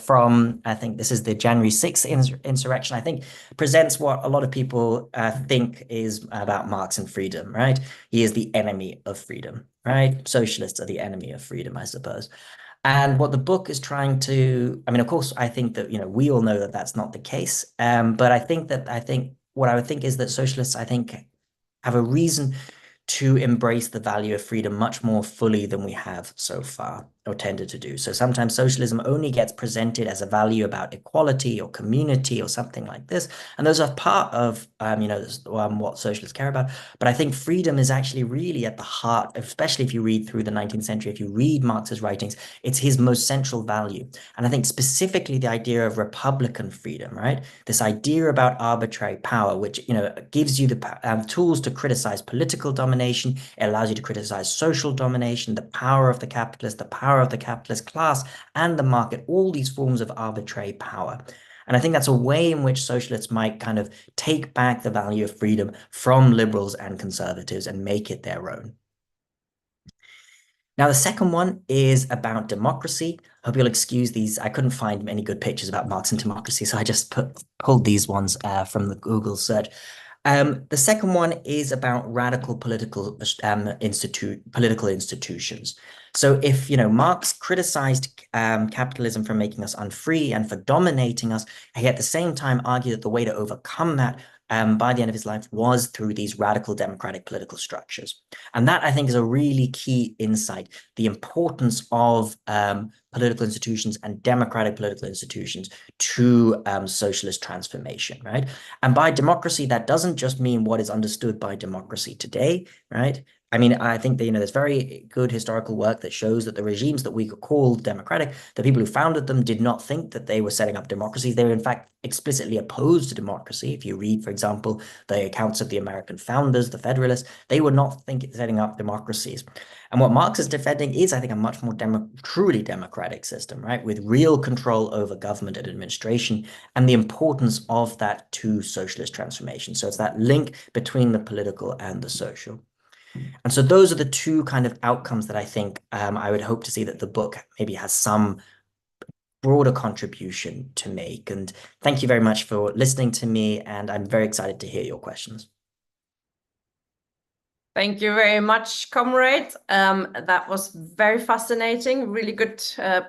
from, I think this is the January 6th insurrection, I think presents what a lot of people think is about Marx and freedom, right? He is the enemy of freedom, right? Socialists are the enemy of freedom, I suppose. And what the book is trying to, of course, I think that, we all know that that's not the case. But I think what I would think is that socialists, I think, have a reason to embrace the value of freedom much more fully than we have so far, or tended to do. So sometimes socialism only gets presented as a value about equality or community or something like this. And those are part of, what socialists care about. But I think freedom is actually really at the heart, especially if you read through the 19th century, if you read Marx's writings, it's his most central value. And I think specifically the idea of republican freedom, right? This idea about arbitrary power, which, gives you the tools to criticize political domination. It allows you to criticize social domination, the power of the capitalist, the power of the capitalist class and the market, all these forms of arbitrary power. And I think that's a way in which socialists might kind of take back the value of freedom from liberals and conservatives and make it their own. Now, the second one is about democracy. I hope you'll excuse these. I couldn't find any good pictures about Marx and democracy, so I just pulled these ones from the Google search. The second one is about radical political institutions. So if, Marx criticized capitalism for making us unfree and for dominating us, he at the same time argued that the way to overcome that by the end of his life was through these radical democratic political structures. And that, I think, is a really key insight, the importance of political institutions and democratic political institutions to socialist transformation, right? And by democracy, that doesn't just mean what is understood by democracy today, right? I mean, I think that, there's very good historical work that shows that the regimes that we could call democratic, the people who founded them did not think that they were setting up democracies. They were, in fact, explicitly opposed to democracy. If you read, for example, the accounts of the American founders, the Federalists, they were not setting up democracies. And what Marx is defending is, I think, a much more truly democratic system, right? With real control over government and administration and the importance of that to socialist transformation. So it's that link between the political and the social. And so those are the two kind of outcomes that I think I would hope to see that the book maybe has some broader contribution to make. And thank you very much for listening to me. And I'm very excited to hear your questions. Thank you very much, comrade. That was very fascinating, really good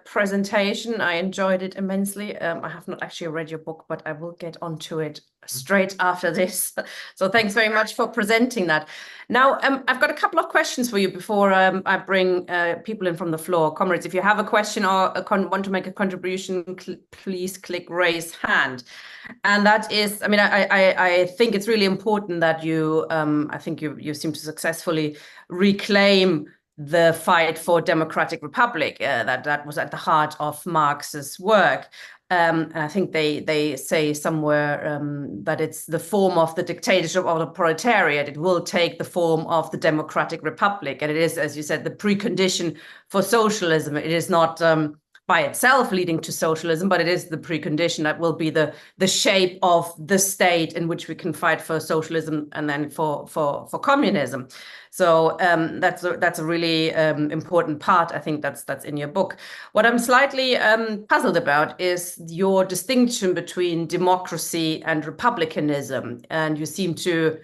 presentation. I enjoyed it immensely. I have not actually read your book, but I will get onto it straight after this. So thanks very much for presenting that. Now, I've got a couple of questions for you before I bring people in from the floor. Comrades, if you have a question or want to make a contribution, please click raise hand. And that is, I mean, I think it's really important that you, I think you seem to successfully reclaim the fight for democratic republic that was at the heart of Marx's work. And I think they say somewhere that it's the form of the dictatorship of the proletariat. It will take the form of the democratic republic. And it is, as you said, the precondition for socialism. It is not by itself leading to socialism, but it is the precondition that will be the shape of the state in which we can fight for socialism and then for communism. So that's a really important part. I think that's in your book. What I'm slightly puzzled about is your distinction between democracy and republicanism, and you seem to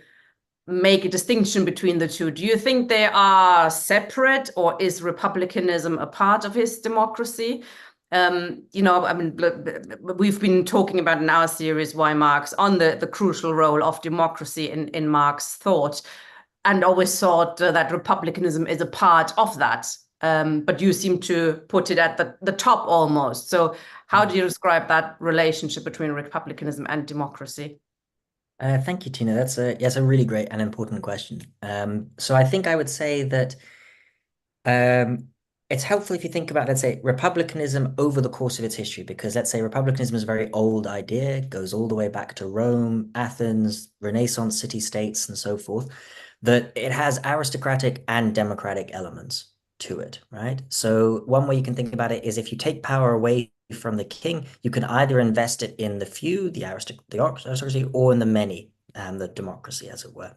make a distinction between the two. Do you think they are separate, or is republicanism a part of his democracy? I mean, we've been talking about in our series, Why Marx, on the crucial role of democracy in Marx thought, and always thought that republicanism is a part of that. But you seem to put it at the top almost. So how do you describe that relationship between republicanism and democracy? Thank you, Tina. That's a really great and important question. So I think I would say that it's helpful if you think about, let's say, republicanism over the course of its history, because let's say republicanism is a very old idea, it goes all the way back to Rome, Athens, Renaissance city-states, and so forth, that it has aristocratic and democratic elements to it, right? So one way you can think about it is if you take power away from the king, you can either invest it in the few, the aristocracy, or in the many, the democracy, as it were.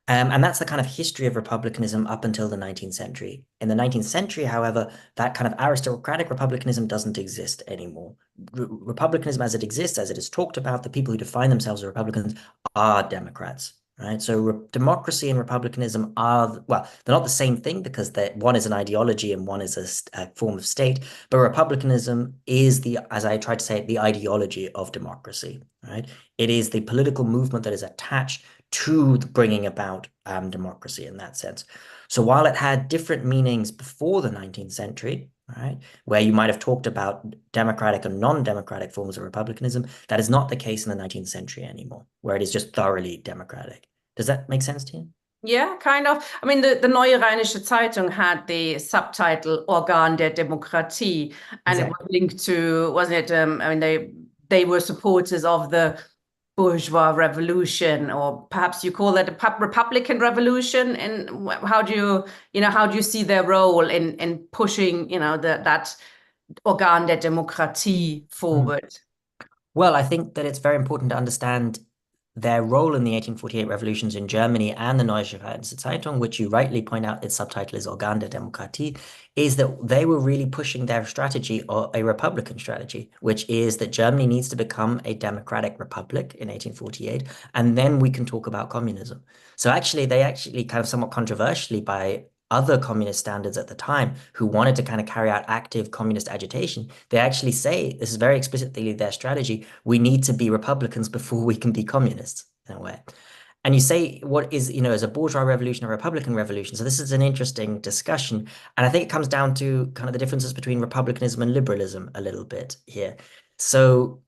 And that's the kind of history of republicanism up until the 19th century. In the 19th century, however, that kind of aristocratic republicanism doesn't exist anymore. Republicanism as it exists, as it is talked about, the people who define themselves as Republicans are Democrats. Right, so democracy and republicanism are, well, they're not the same thing because one is an ideology and one is a form of state, but republicanism is as I tried to say, the ideology of democracy, right? It is the political movement that is attached to bringing about democracy in that sense. So while it had different meanings before the 19th century, right, where you might have talked about democratic and non-democratic forms of republicanism, that is not the case in the 19th century anymore, where it is just thoroughly democratic. Does that make sense to you? Yeah, kind of. I mean, the Neue Rheinische Zeitung had the subtitle Organ der Demokratie, and exactly. It was linked to, wasn't it? I mean, they were supporters of the bourgeois revolution, or perhaps you call that a Republican revolution. And how do you see their role in pushing, that Organ der Demokratie forward? Well, I think that it's very important to understand their role in the 1848 revolutions in Germany and the Neue Rheinische Zeitung, which you rightly point out, its subtitle is Organ der Demokratie, is that they were really pushing their strategy, or a Republican strategy, which is that Germany needs to become a democratic republic in 1848, and then we can talk about communism. So they actually kind of somewhat controversially by other communist standards at the time who wanted to kind of carry out active communist agitation, they actually say, this is very explicitly their strategy, we need to be Republicans before we can be communists, in a way. And you say, what is, is a bourgeois revolution a Republican revolution? So this is an interesting discussion. And I think it comes down to kind of the differences between republicanism and liberalism a little bit here. So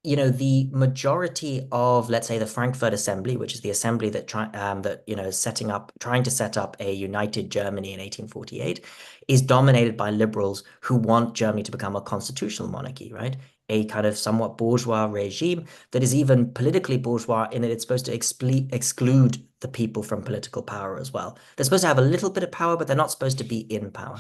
you know, the majority of, let's say, the Frankfurt Assembly, which is the assembly that is trying to set up a united Germany in 1848, is dominated by liberals who want Germany to become a constitutional monarchy, right? A kind of somewhat bourgeois regime that is even politically bourgeois in that it's supposed to exclude the people from political power as well. They're supposed to have a little bit of power, but they're not supposed to be in power.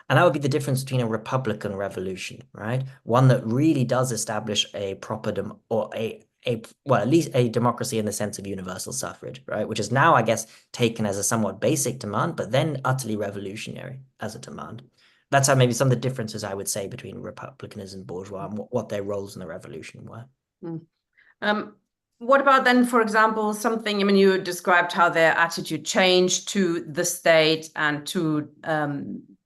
And that would be the difference between a republican revolution, right? One that really does establish a proper well, at least a democracy in the sense of universal suffrage, right? Which is now, I guess, taken as a somewhat basic demand, but then utterly revolutionary as a demand. That's how maybe some of the differences I would say between republicanism and bourgeois and what their roles in the revolution were. What about then, for example, something, I mean, you described how their attitude changed to the state and to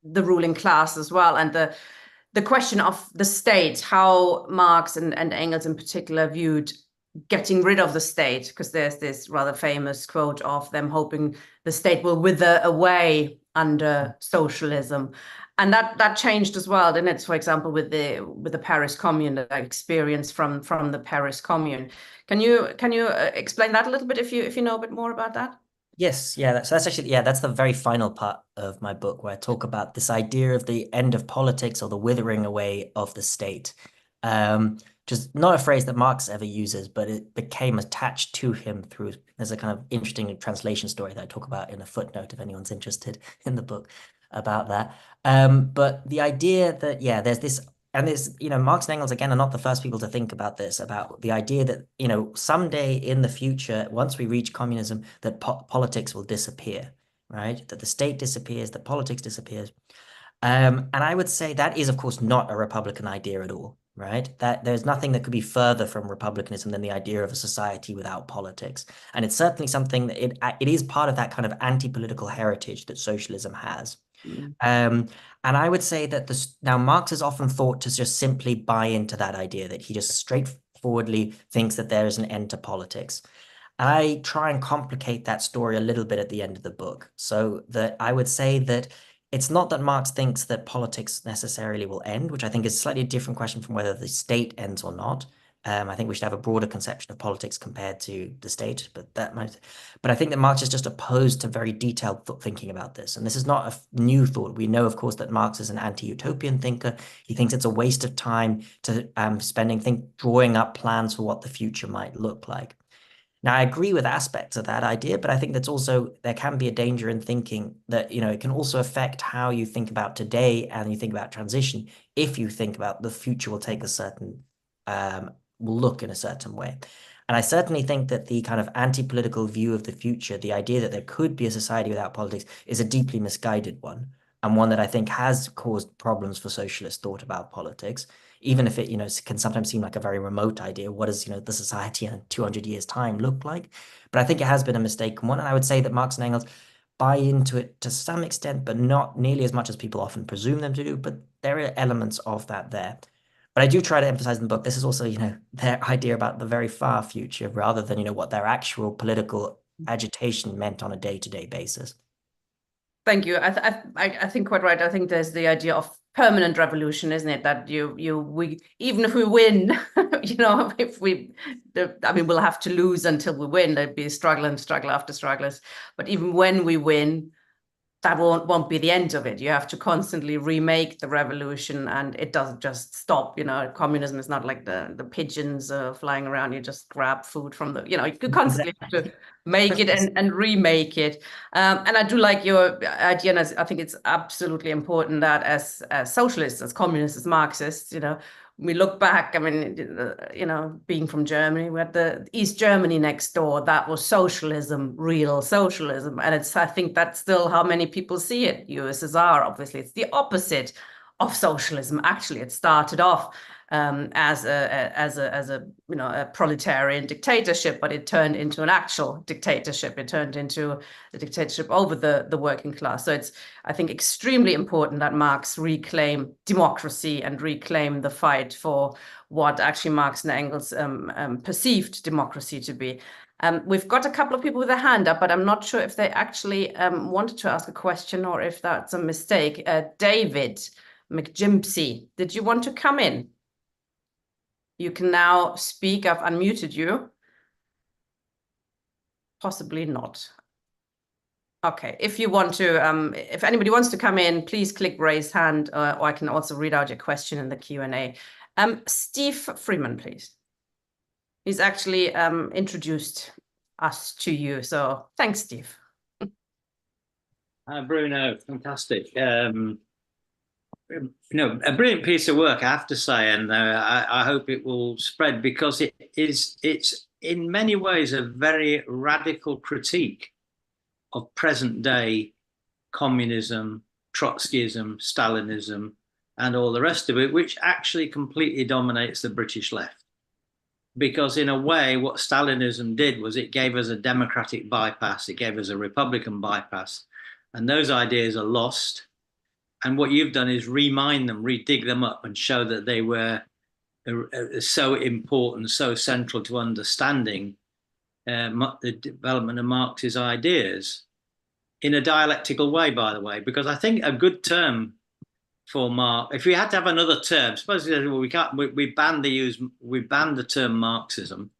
the ruling class as well, and the question of the state, how Marx and Engels in particular viewed getting rid of the state, because there's this rather famous quote of them hoping the state will wither away under socialism. And that changed as well, didn't it? For example, with the Paris Commune, the experience from the Paris Commune. Can you explain that a little bit if you know a bit more about that? Yes, yeah, that's actually, yeah, that's the very final part of my book where I talk about this idea of the end of politics or the withering away of the state. Just not a phrase that Marx ever uses, but it became attached to him through, there's a kind of interesting translation story that I talk about in a footnote if anyone's interested in the book about that. But the idea that, yeah, there's this, and there's, you know, Marx and Engels, again, are not the first people to think about this, about the idea that, you know, someday in the future, once we reach communism, that politics will disappear, right? That the state disappears, that politics disappears. And I would say that is, of course, not a Republican idea at all, right? That there's nothing that could be further from republicanism than the idea of a society without politics. And it's certainly something that it is part of that kind of anti-political heritage that socialism has. And I would say that now Marx is often thought to just simply buy into that idea, that he just straightforwardly thinks that there is an end to politics. And I try and complicate that story a little bit at the end of the book, so that I would say that it's not that Marx thinks that politics necessarily will end, which I think is a slightly different question from whether the state ends or not. I think we should have a broader conception of politics compared to the state, but I think that Marx is just opposed to very detailed thinking about this. And this is not a new thought. We know, of course, that Marx is an anti-utopian thinker. He thinks it's a waste of time to drawing up plans for what the future might look like. Now, I agree with aspects of that idea, but I think that's also, there can be a danger in thinking that, you know, it can also affect how you think about today and you think about transition if you think about the future will take a certain will look in a certain way. And I certainly think that the kind of anti-political view of the future, the idea that there could be a society without politics, is a deeply misguided one, and one that I think has caused problems for socialist thought about politics, even if it, you know, can sometimes seem like a very remote idea. What does, you know, the society in 200 years' time look like? But I think it has been a mistaken one, and I would say that Marx and Engels buy into it to some extent, but not nearly as much as people often presume them to do. But there are elements of that there. But I do try to emphasize in the book, this is also, you know, their idea about the very far future rather than, you know, what their actual political agitation meant on a day-to-day basis. Thank you. I think quite right. I think there's the idea of permanent revolution, isn't it? That we even if we win, you know, we'll have to lose until we win. There'd be struggle after strugglers. But even when we win, that won't be the end of it. You have to constantly remake the revolution, and it doesn't just stop. You know, communism is not like the pigeons flying around. You just grab food from the, you know, you constantly have to make it and remake it. And I do like your idea, and I think it's absolutely important that as socialists, as communists, as Marxists, you know, we look back, I mean, you know, being from Germany, we had the East Germany next door. That was socialism, real socialism. And I think that's still how many people see it. USSR, obviously, it's the opposite of socialism. Actually, it started off as a you know, a proletarian dictatorship, but it turned into an actual dictatorship. It turned into the dictatorship over the working class. So it's, I think, extremely important that Marx reclaim democracy and reclaim the fight for what actually Marx and Engels perceived democracy to be. We've got a couple of people with a hand up, but I'm not sure if they actually wanted to ask a question or if that's a mistake. David McGimpsey, did you want to come in? You can now speak. I've unmuted you. Possibly not. Okay, if you want to, if anybody wants to come in, please click raise hand, or I can also read out your question in the Q&A. Steve Freeman, please. He's actually introduced us to you, so thanks, Steve. Bruno, fantastic. A brilliant piece of work, I have to say, and I hope it will spread, because it's in many ways a very radical critique of present day communism, Trotskyism, Stalinism, and all the rest of it, which actually completely dominates the British left. Because in a way, what Stalinism did was it gave us a democratic bypass, it gave us a Republican bypass, and those ideas are lost. And what you've done is remine them, redig them up, and show that they were so important, so central to understanding the development of Marx's ideas in a dialectical way, by the way. Because I think a good term for Marx, if we had to have another term, suppose we can't, we banned the term Marxism.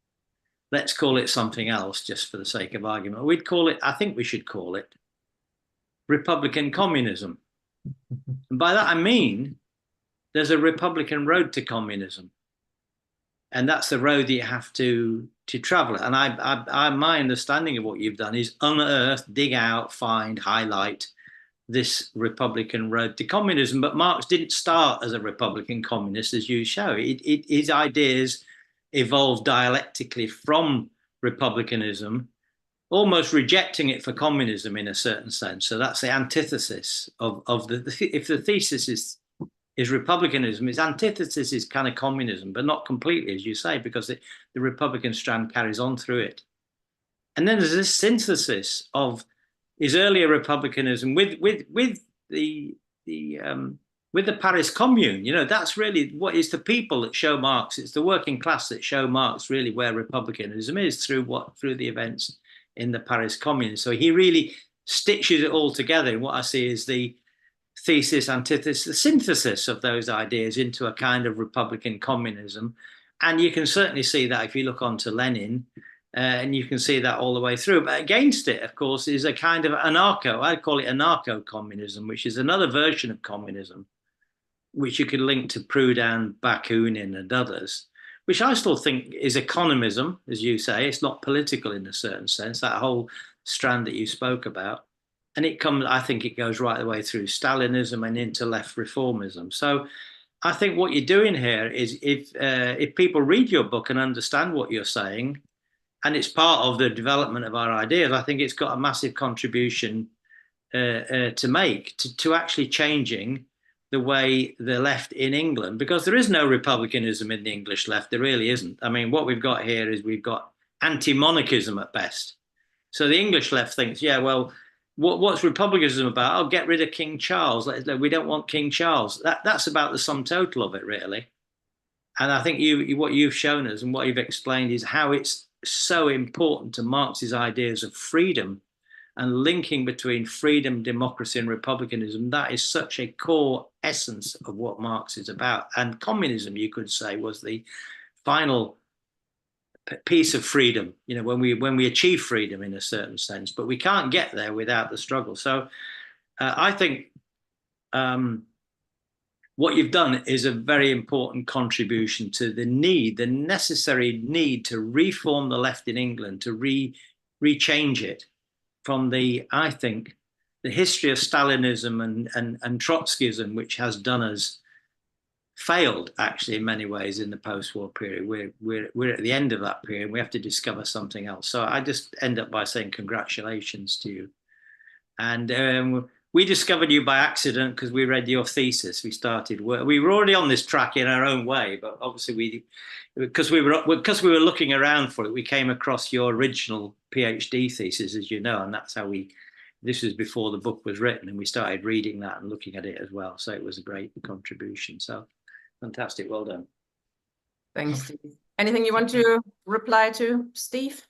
Let's call it something else, just for the sake of argument. We'd call it, I think we should call it Republican communism. And by that I mean there's a Republican road to communism, and that's the road that you have to travel. And my understanding of what you've done is unearth, dig out, find, highlight this Republican road to communism. But Marx didn't start as a Republican communist, as you show. His ideas evolved dialectically from republicanism, almost rejecting it for communism in a certain sense. So that's the antithesis of if the thesis is republicanism, its antithesis is kind of communism, but not completely, as you say, because the Republican strand carries on through it. And then there's this synthesis of his earlier republicanism with the Paris Commune. You know, that's really what is the people that show Marx. It's the working class that show Marx really where republicanism is through the events in the Paris Commune. So he really stitches it all together in what I see as the thesis, antithesis, the synthesis of those ideas into a kind of Republican communism. And you can certainly see that if you look onto Lenin, and you can see that all the way through. But against it, of course, is a kind of I'd call it anarcho-communism, which is another version of communism, which you could link to Proudhon, Bakunin, and others, which I still think is economism, as you say. It's not political in a certain sense, that whole strand that you spoke about. And I think it goes right the way through Stalinism and into left reformism. So I think what you're doing here is if people read your book and understand what you're saying, and it's part of the development of our ideas, I think it's got a massive contribution to make to actually changing the way the left in England, because there is no republicanism in the English left. There really isn't. I mean, what we've got here is we've got anti-monarchism at best. So the English left thinks, yeah, well, what's republicanism about? Oh, get rid of King Charles. We don't want King Charles. That's about the sum total of it, really. And I think what you've shown us and what you've explained is how it's so important to Marx's ideas of freedom and linking between freedom, democracy, and republicanism. That is such a core essence of what Marx is about. And communism, you could say, was the final piece of freedom, you know, when we achieve freedom in a certain sense. But we can't get there without the struggle. So I think what you've done is a very important contribution to the necessary need to reform the left in England, to rechange it from I think, the history of Stalinism and Trotskyism, which has done us failed actually in many ways in the post-war period. We're at the end of that period. We have to discover something else. So I just end up by saying congratulations to you. And we discovered you by accident because we read your thesis. We were already on this track in our own way, but obviously because we were looking around for it, we came across your original PhD thesis, as you know, and that's how this was before the book was written, and we started reading that and looking at it as well. So it was a great contribution. So fantastic. Well done. Thanks, Steve. Anything you want to reply to, Steve?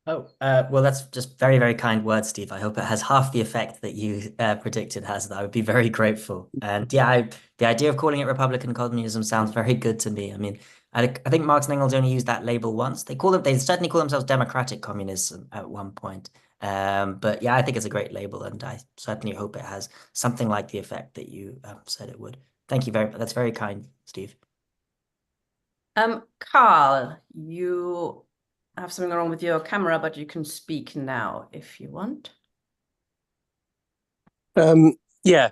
Oh, well, that's just very, very kind words, Steve. I hope it has half the effect that you predicted has. That I would be very grateful. And yeah, the idea of calling it Republican communism sounds very good to me. I mean, I think Marx and Engels only used that label once. They certainly call themselves democratic communists at one point. But yeah, I think it's a great label, and I certainly hope it has something like the effect that you said it would. Thank you that's very kind, Steve. Carl, you have something wrong with your camera, but you can speak now if you want. Yeah,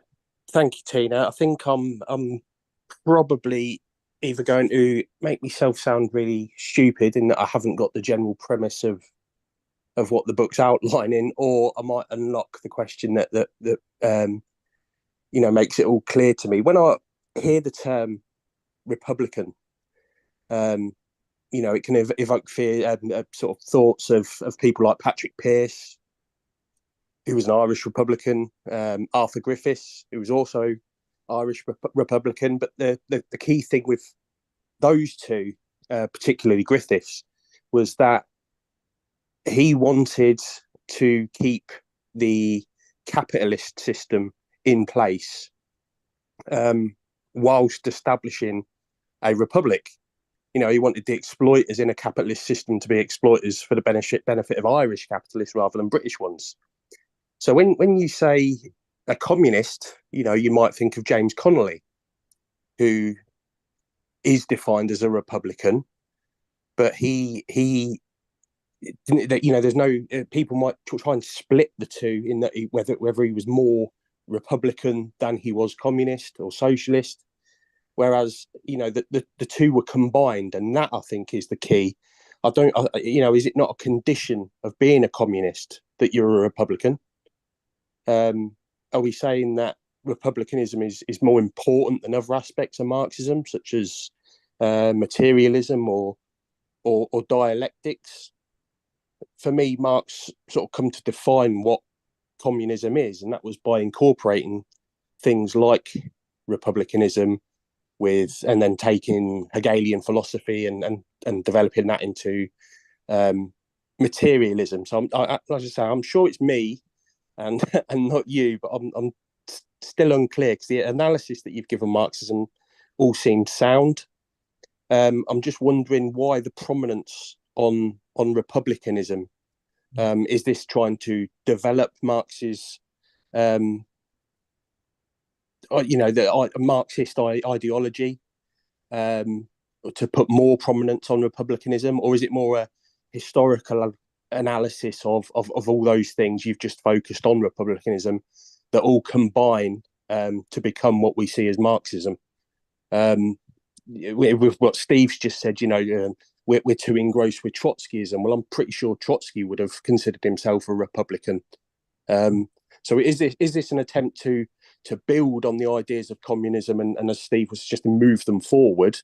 thank you, Tina. I think I'm probably either going to make myself sound really stupid in that I haven't got the general premise of what the book's outlining, or I might unlock the question that makes it all clear to me. When I hear the term Republican, it can evoke fear, sort of thoughts of people like Patrick Pearse, who was an Irish Republican, Arthur Griffiths, who was also Irish Republican. But the key thing with those two, particularly Griffiths, was that he wanted to keep the capitalist system in place whilst establishing a republic. He wanted the exploiters in a capitalist system to be exploiters for the benefit of Irish capitalists rather than British ones. So when you say a communist, you might think of James Connolly, who is defined as a Republican, but there's no, people might try and split the two in that whether he was more Republican than he was communist or socialist, whereas the two were combined, and that I think is the key. Is it not a condition of being a communist that you're a Republican? Are we saying that republicanism is more important than other aspects of Marxism, such as materialism or dialectics? For me, Marx sort of come to define what communism is, and that was by incorporating things like republicanism and then taking Hegelian philosophy and developing that into materialism. So as I say, I'm sure it's me and not you, but I'm still unclear because the analysis that you've given Marxism all seemed sound. I'm just wondering why the prominence on republicanism. Is this trying to develop Marx's the Marxist ideology to put more prominence on republicanism, or is it more a historical analysis of all those things you've just focused on republicanism that all combine to become what we see as Marxism? With what Steve's just said, we're too engrossed with Trotskyism. Well, I'm pretty sure Trotsky would have considered himself a Republican. So is this an attempt to build on the ideas of communism and as Steve was just to move them forward,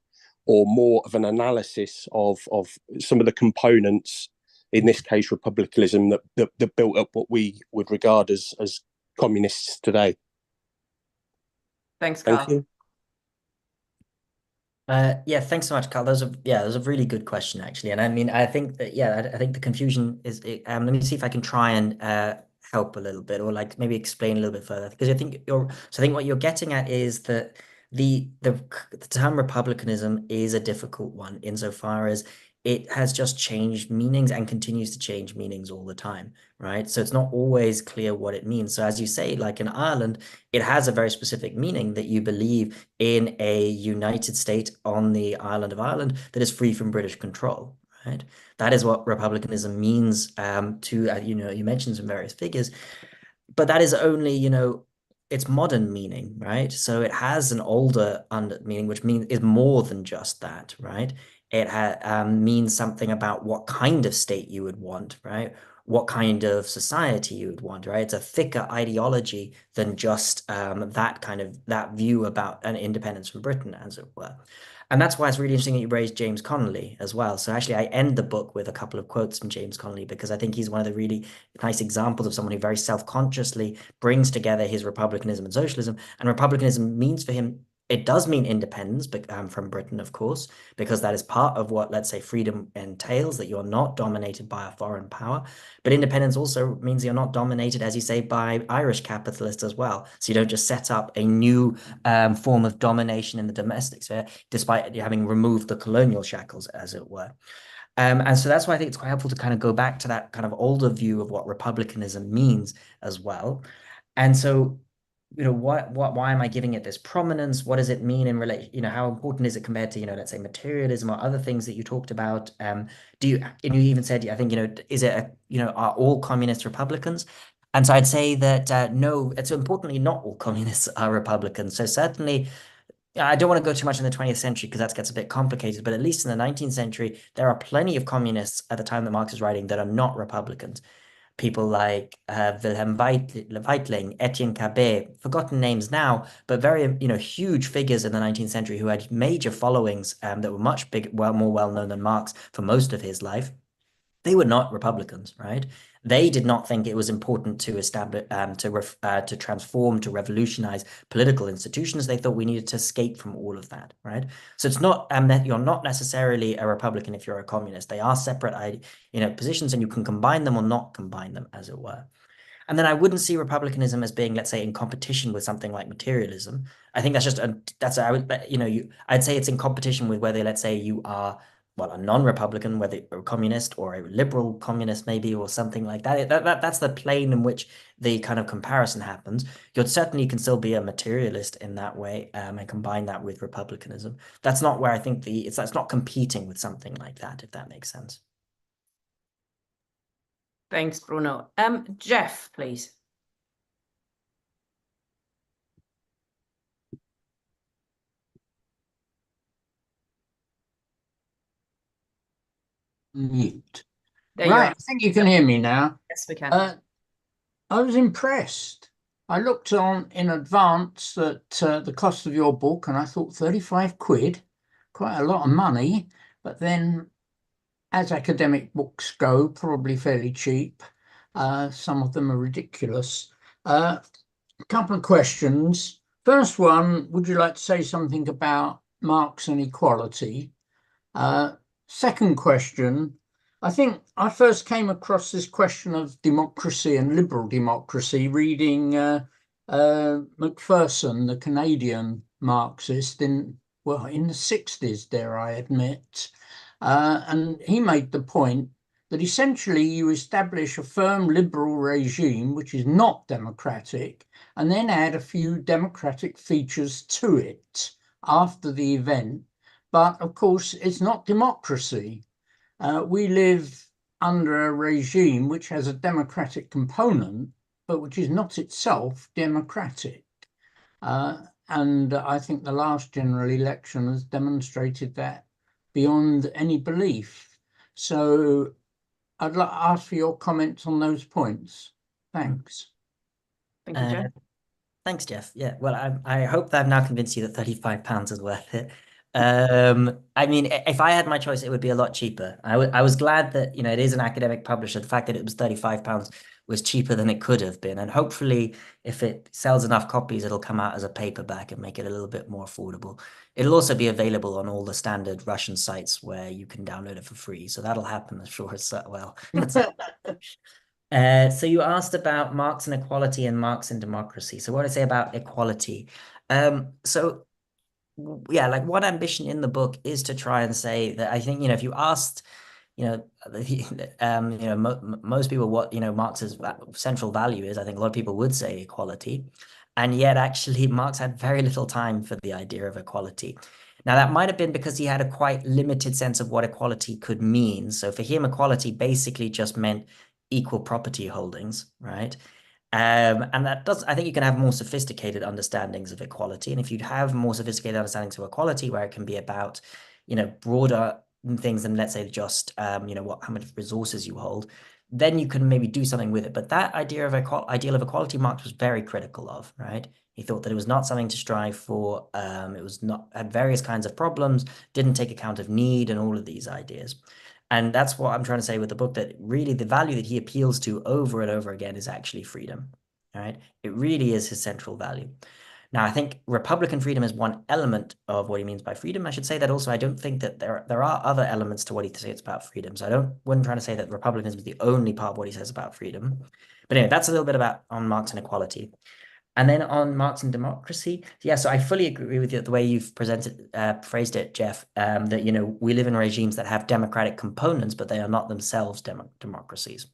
or more of an analysis of some of the components, in this case republicanism, that built up what we would regard as communists today? Thanks, Carl. Thank you. Yeah, thanks so much, Carl. That was a really good question, actually. And I mean, I think that, I think the confusion is, let me see if I can try and help a little bit, or like maybe explain a little bit further, because I think what you're getting at is that the term republicanism is a difficult one insofar as it has just changed meanings and continues to change meanings all the time, right? So it's not always clear what it means. So as you say, like in Ireland, it has a very specific meaning that you believe in a united state on the island of Ireland that is free from British control, right? That is what republicanism means to, you mentioned some various figures, but that is only, its modern meaning, right? So it has an older meaning, which is more than just that, right? It means something about what kind of state you would want, right? What kind of society you would want, right? It's a thicker ideology than just that view about an independence from Britain, as it were. And that's why it's really interesting that you raised James Connolly as well. So actually, I end the book with a couple of quotes from James Connolly, because I think he's one of the really nice examples of someone who very self-consciously brings together his republicanism and socialism. And republicanism means for him It does mean independence, but from Britain, of course, because that is part of what, let's say, freedom entails, that you're not dominated by a foreign power. But independence also means you're not dominated, as you say, by Irish capitalists as well. So you don't just set up a new form of domination in the domestic sphere, despite having removed the colonial shackles, as it were. And so that's why I think it's quite helpful to kind of go back to that kind of older view of what republicanism means as well. And so, why am I giving it this prominence? What does it mean in relation, how important is it compared to, let's say materialism or other things that you talked about? And you even said, I think, is it, are all communists Republicans? And so I'd say that, no, it's importantly, not all communists are Republicans. So certainly, I don't want to go too much in the 20th century because that gets a bit complicated, but at least in the 19th century, there are plenty of communists at the time that Marx is writing that are not Republicans. People like Wilhelm Weitling, Etienne Cabet, forgotten names now, but very, huge figures in the 19th century who had major followings that were much more well-known than Marx for most of his life. They were not Republicans, right? They did not think it was important to establish, to transform, to revolutionize political institutions. They thought we needed to escape from all of that, right? So it's not that you're not necessarily a Republican if you're a communist. They are separate, positions, and you can combine them or not combine them, as it were. And then I wouldn't see republicanism as being, let's say, in competition with something like materialism. I think that's just I'd say it's in competition with whether, let's say, you are, well, a non-Republican, whether a communist or a liberal communist maybe, or something like that. That's the plane in which the kind of comparison happens. You certainly can still be a materialist in that way, and combine that with republicanism. That's not where I think that's not competing with something like that, if that makes sense. Thanks, Bruno. Jeff, please. Mute. There you Right, are. I think you can hear me now. Yes, we can. I was impressed. I looked on in advance at the cost of your book, and I thought 35 quid, quite a lot of money. But then, as academic books go, probably fairly cheap. Some of them are ridiculous. A couple of questions. First one, would you like to say something about Marx and equality? Second question, I think I first came across this question of democracy and liberal democracy reading Macpherson, the Canadian Marxist, in the 60s, dare I admit. And he made the point that essentially you establish a firm liberal regime, which is not democratic, and then add a few democratic features to it after the event. But of course, it's not democracy. We live under a regime which has a democratic component, but which is not itself democratic. And I think the last general election has demonstrated that beyond any belief. So I'd like to ask for your comments on those points. Thanks. Thank you, Jeff. Thanks, Jeff. Yeah, well, I hope that I've now convinced you that £35 is worth it. I mean, if I had my choice, it would be a lot cheaper. I was glad that, it is an academic publisher. The fact that it was £35 was cheaper than it could have been. And hopefully, if it sells enough copies, it'll come out as a paperback and make it a little bit more affordable. It'll also be available on all the standard Russian sites where you can download it for free. So that'll happen, I'm sure, as well. So you asked about Marx and equality and Marx and democracy. So what do I say about equality? So yeah, like one ambition in the book is to try and say that I think, if you asked, most people what, Marx's central value is, I think a lot of people would say equality. And yet actually Marx had very little time for the idea of equality. Now that might have been because he had a quite limited sense of what equality could mean. So for him, equality basically just meant equal property holdings, right? And that does, I think you can have more sophisticated understandings of equality. And if you have more sophisticated understandings of equality, where it can be about, broader things than, let's say, just, how much resources you hold, then you can maybe do something with it. But that ideal of equality, Marx was very critical of, right? He thought that it was not something to strive for. It was not, had various kinds of problems, didn't take account of need and all of these ideas. And that's what I'm trying to say with the book, that really the value that he appeals to over and over again is actually freedom, right? It really is his central value. Now, I think Republican freedom is one element of what he means by freedom. I should say that also I don't think that there are other elements to what he says about freedom. So I wouldn't try to say that republicanism is the only part of what he says about freedom. But anyway, that's a little bit about on Marx and equality. And then on Marx and democracy, yeah, so I fully agree with you the way you've phrased it, Jeff, that, we live in regimes that have democratic components, but they are not themselves democracies.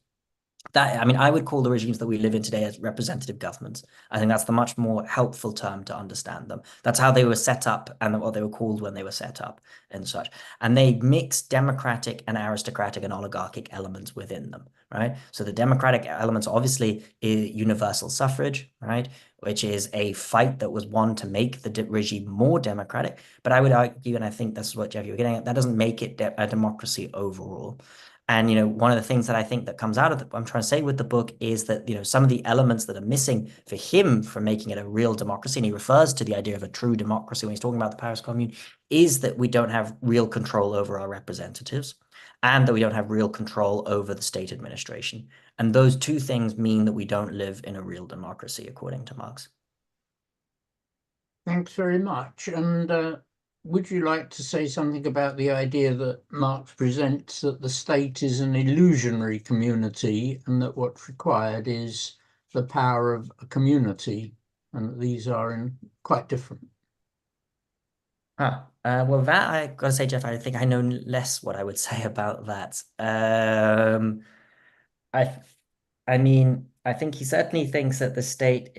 I would call the regimes that we live in today as representative governments. I think that's the much more helpful term to understand them. That's how they were set up and what they were called when they were set up and such. And they mix democratic and aristocratic and oligarchic elements within them, right? So the democratic elements obviously is universal suffrage, right? Which is a fight that was won to make the regime more democratic. But I would argue, and I think that's what, Jeff, you were getting at, that doesn't make it a democracy overall. And, one of the things that I think that comes out of I'm trying to say with the book is that, some of the elements that are missing for him for making it a real democracy, and he refers to the idea of a true democracy when he's talking about the Paris Commune, is that we don't have real control over our representatives and that we don't have real control over the state administration. And those two things mean that we don't live in a real democracy, according to Marx. Thanks very much. And would you like to say something about the idea that Marx presents that the state is an illusionary community and that what's required is the power of a community, and that these are quite different? Well, that I gotta say, Jeff, I think I know less what I would say about that. I think he certainly thinks that the state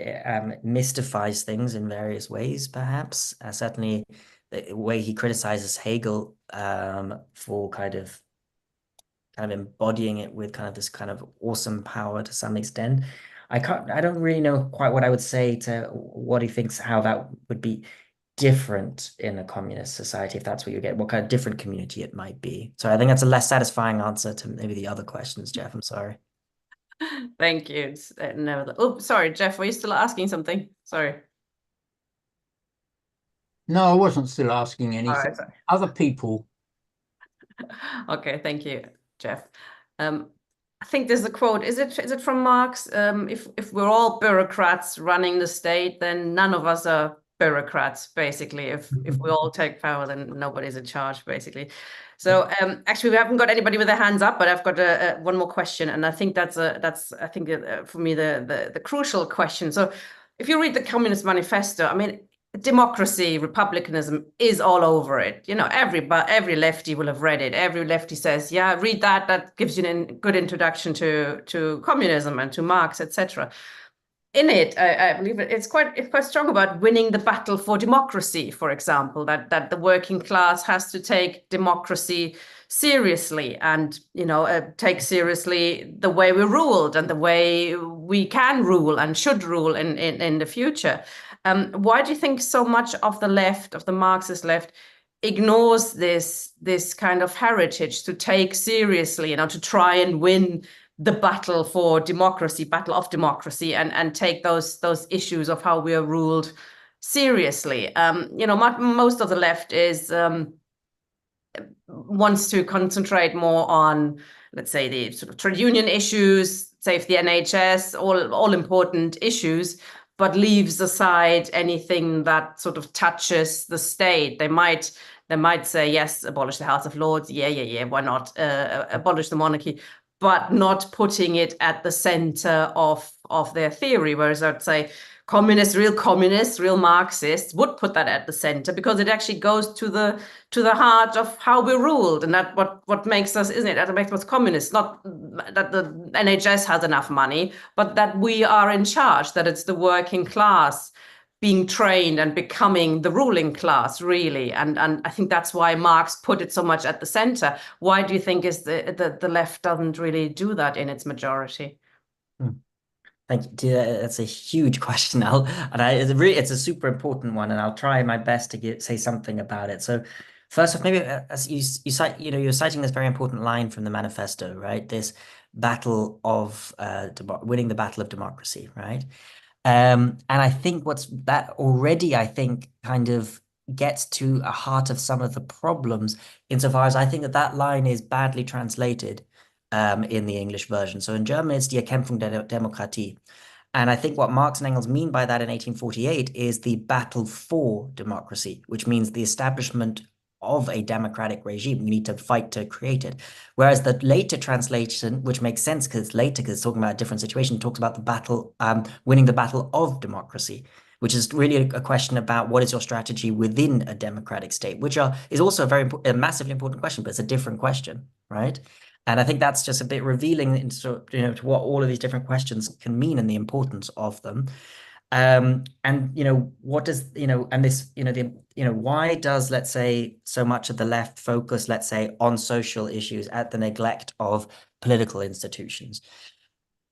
mystifies things in various ways, perhaps. Certainly, the way he criticizes Hegel for kind of embodying it with kind of this kind of awesome power to some extent. I don't really know quite what I would say to what he thinks how that would be different in a communist society, if that's what you get, what kind of different community it might be. So I think that's a less satisfying answer to maybe the other questions, Jeff. I'm sorry. Thank you. No, oh, sorry, Jeff, were you still asking something? Sorry. No, I wasn't still asking anything. All right, other people. Okay, thank you, Jeff. I think there's a quote. Is it from Marx? If we're all bureaucrats running the state, then none of us are bureaucrats, basically. If we all take power, then nobody's in charge, basically. So actually, we haven't got anybody with their hands up, but I've got one more question, and I think that's I think for me the crucial question. So if you read the Communist Manifesto, I mean, democracy, republicanism is all over it. Every lefty will have read it. Every lefty says, yeah, read that. That gives you a good introduction to communism and to Marx, etc. In it, I believe it's quite strong about winning the battle for democracy, for example, that the working class has to take democracy seriously and, take seriously the way we're ruled and the way we can rule and should rule in the future. Why do you think so much of the left, of the Marxist left, ignores this kind of heritage to take seriously, to try and win the battle for democracy, battle of democracy, and take those issues of how we are ruled seriously? Most of the left wants to concentrate more on, let's say, the sort of trade union issues, save the NHS, all important issues, but leaves aside anything that sort of touches the state. They might say, yes, abolish the House of Lords. Yeah, why not? Abolish the monarchy, but not putting it at the center of their theory. Whereas I'd say real Marxists would put that at the center, because it actually goes to the heart of how we're ruled, and that what makes us, isn't it? That makes us communists. Not that the NHS has enough money, but that we are in charge. That it's the working class being trained and becoming the ruling class, really. And I think that's why Marx put it so much at the center. Why do you think is the left doesn't really do that in its majority? Thank you. That's a huge question, it's a super important one, and I'll try my best to say something about it. So, first off, maybe as you cite, you're citing this very important line from the manifesto, right? This battle of winning the battle of democracy, right? And I think that already, I think, kind of gets to a heart of some of the problems, insofar as I think that line is badly translated in the English version. So in German, it's Die Erkämpfung der Demokratie. And I think what Marx and Engels mean by that in 1848 is the battle for democracy, which means the establishment of a democratic regime. We need to fight to create it. Whereas the later translation, which makes sense because it's later, because it's talking about a different situation, talks about the battle, winning the battle of democracy, which is really a question about what is your strategy within a democratic state, which is also a massively important question, but it's a different question, right? And I think that's just a bit revealing into, to what all of these different questions can mean and the importance of them. And what does and this why does, let's say, so much of the left focus, let's say, on social issues at the neglect of political institutions?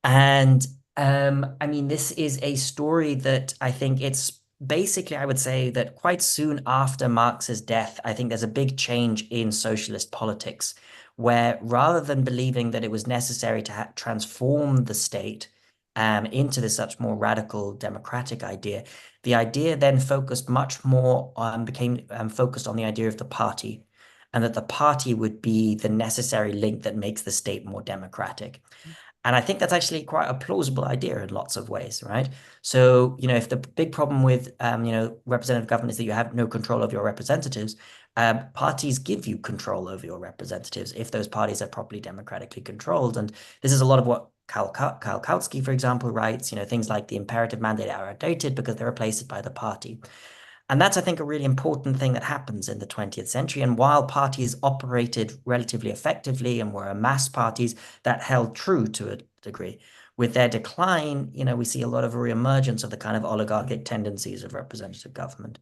And I mean, this is a story that I think it's basically, I would say that quite soon after Marx's death, I think there's a big change in socialist politics, where rather than believing that it was necessary to transform the state into this such more radical democratic idea, the idea then focused much more became focused on the idea of the party, and that the party would be the necessary link that makes the state more democratic. And I think that's actually quite a plausible idea in lots of ways, right? So, if the big problem with, representative government is that you have no control of your representatives, parties give you control over your representatives if those parties are properly democratically controlled. And this is a lot of what Karl Kautsky, for example, writes, things like the imperative mandate are outdated because they're replaced by the party. And that's, I think, a really important thing that happens in the 20th century. And while parties operated relatively effectively and were mass parties that held true to a degree, with their decline, we see a lot of a reemergence of the kind of oligarchic tendencies of representative government.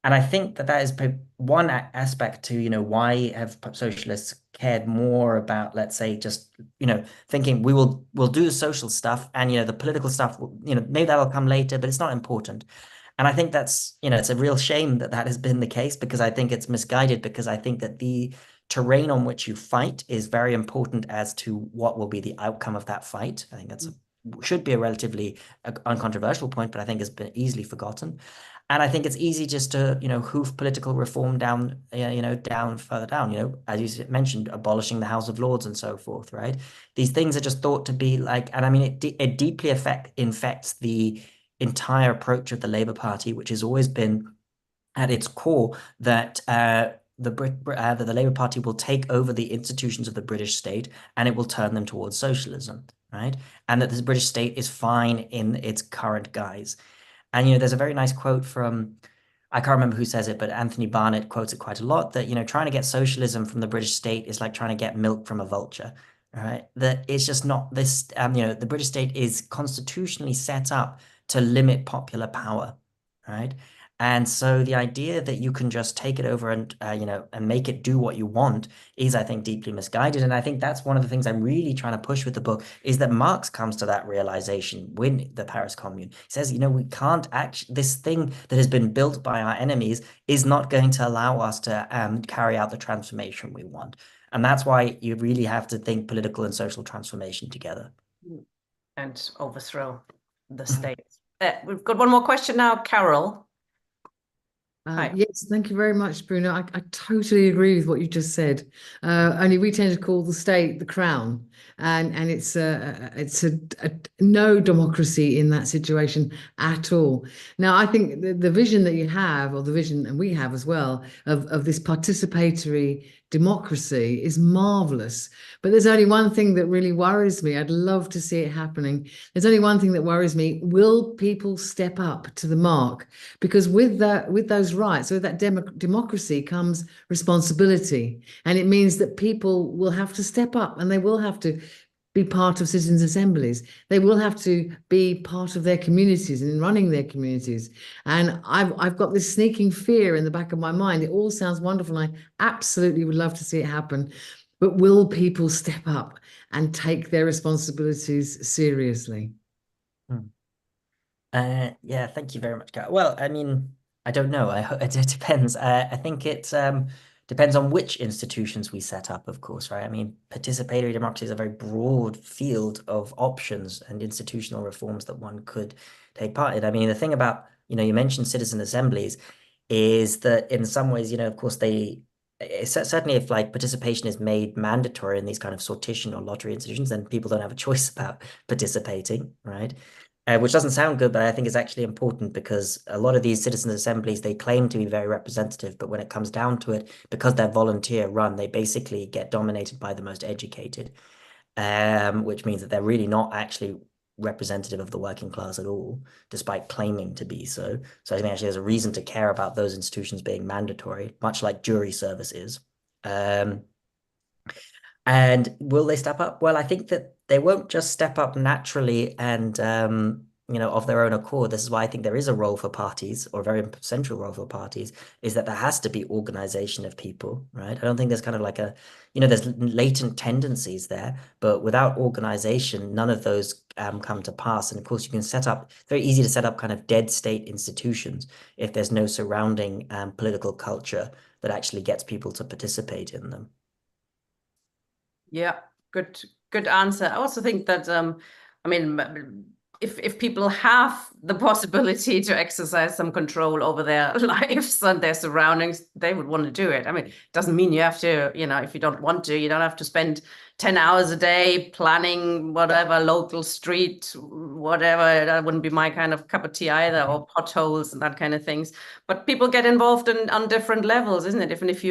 And I think that is one aspect to, why have socialists cared more about, let's say, just, thinking we'll do the social stuff and, the political stuff, maybe that'll come later, but it's not important. And I think that's, it's a real shame that has been the case, because I think it's misguided, because I think that the terrain on which you fight is very important as to what will be the outcome of that fight. I think that's should be a relatively uncontroversial point, but I think has been easily forgotten. And I think it's easy just to, hoof political reform down, further down, as you mentioned, abolishing the House of Lords and so forth, right? These things are just thought to be like, and I mean, it deeply infects the entire approach of the Labour Party, which has always been at its core that that the Labour Party will take over the institutions of the British state and it will turn them towards socialism, right? And that the British state is fine in its current guise. And, there's a very nice quote from, I can't remember who says it, but Anthony Barnett quotes it quite a lot, that, trying to get socialism from the British state is like trying to get milk from a vulture, right? That it's just not this, the British state is constitutionally set up to limit popular power, right? And so the idea that you can just take it over and, and make it do what you want is, I think, deeply misguided. And I think that's one of the things I'm really trying to push with the book, is that Marx comes to that realization when the Paris Commune. He says, we can't this thing that has been built by our enemies is not going to allow us to carry out the transformation we want. And that's why you really have to think political and social transformation together. And overthrow the state. We've got one more question now, Carol. Yes, thank you very much, Bruno. I totally agree with what you just said. Only we tend to call the state the crown, and it's no democracy in that situation at all. Now, I think the vision that you have, or the vision, and we have as well, of this participatory democracy is marvelous. But there's only one thing that really worries me. I'd love to see it happening. There's only one thing that worries me. Will people step up to the mark? Because with those rights, with that democracy comes responsibility. And it means that people will have to step up, and they will have to be part of citizens' assemblies. They will have to be part of their communities and in running their communities. And I've got this sneaking fear in the back of my mind. It all sounds wonderful, and I absolutely would love to see it happen. But will people step up and take their responsibilities seriously? Yeah, thank you very much, Carl. Well, I mean, I don't know. It depends. I think it depends on which institutions we set up, of course, right? I mean, participatory democracy is a very broad field of options and institutional reforms that one could take part in. I mean, the thing about, you mentioned citizen assemblies is that in some ways, of course, certainly if like participation is made mandatory in these kind of sortition or lottery institutions, then people don't have a choice about participating, right? which doesn't sound good, but I think is actually important, because a lot of these citizens' assemblies, they claim to be very representative, but when it comes down to it, because they're volunteer run, they basically get dominated by the most educated, which means that they're really not actually representative of the working class at all, despite claiming to be so. So I think actually there's a reason to care about those institutions being mandatory, much like jury service is. And will they step up? Well, I think that they won't just step up naturally and of their own accord. This is why I think there is a role for parties, or a very central role for parties, is that there has to be organization of people, right? I don't think there's kind of like there's latent tendencies there, but without organization, none of those come to pass. And of course, it's very easy to set up kind of dead state institutions if there's no surrounding political culture that actually gets people to participate in them. Yeah, good answer. I also think that if people have the possibility to exercise some control over their lives and their surroundings, they would want to do it. I mean, it doesn't mean you have to, if you don't want to, you don't have to spend 10 hours a day planning whatever local street, whatever. That wouldn't be my kind of cup of tea either, or potholes and that kind of things. But people get involved on different levels, isn't it? Even if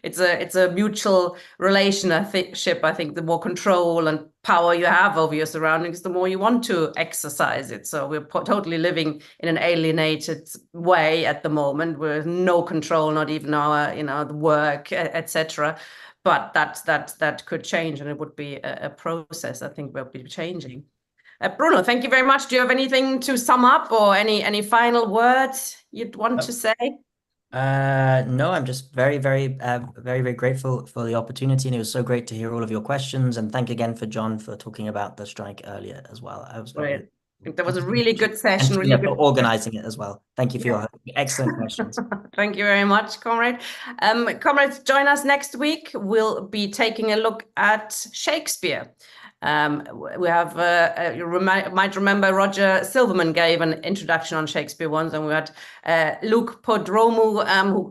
it's a mutual relationship. I think the more control and power you have over your surroundings, the more you want to exercise it. So we're totally living in an alienated way at the moment, with no control, not even our, the work, etc. But that could change, and it would be a process. I think we'll be changing. Bruno, thank you very much. Do you have anything to sum up, or any final words you'd want to say? No, I'm just very, very, very, very grateful for the opportunity, and it was so great to hear all of your questions. And thank you again for John for talking about the strike earlier as well. I think that was a really good session. And really for organizing it as well. Thank you for your excellent questions. Thank you very much, comrade. Comrades, join us next week. We'll be taking a look at Shakespeare. We have, you might remember, Roger Silverman gave an introduction on Shakespeare once, and we had Luke Podromu, who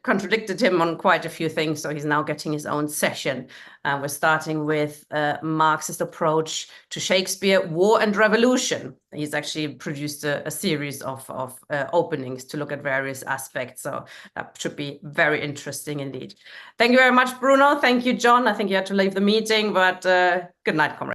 contradicted him on quite a few things, so he's now getting his own session. We're starting with Marxist approach to Shakespeare, War and Revolution. He's actually produced a series of openings to look at various aspects, so that should be very interesting indeed. Thank you very much, Bruno. Thank you, John. I think you had to leave the meeting, but good night, comrades.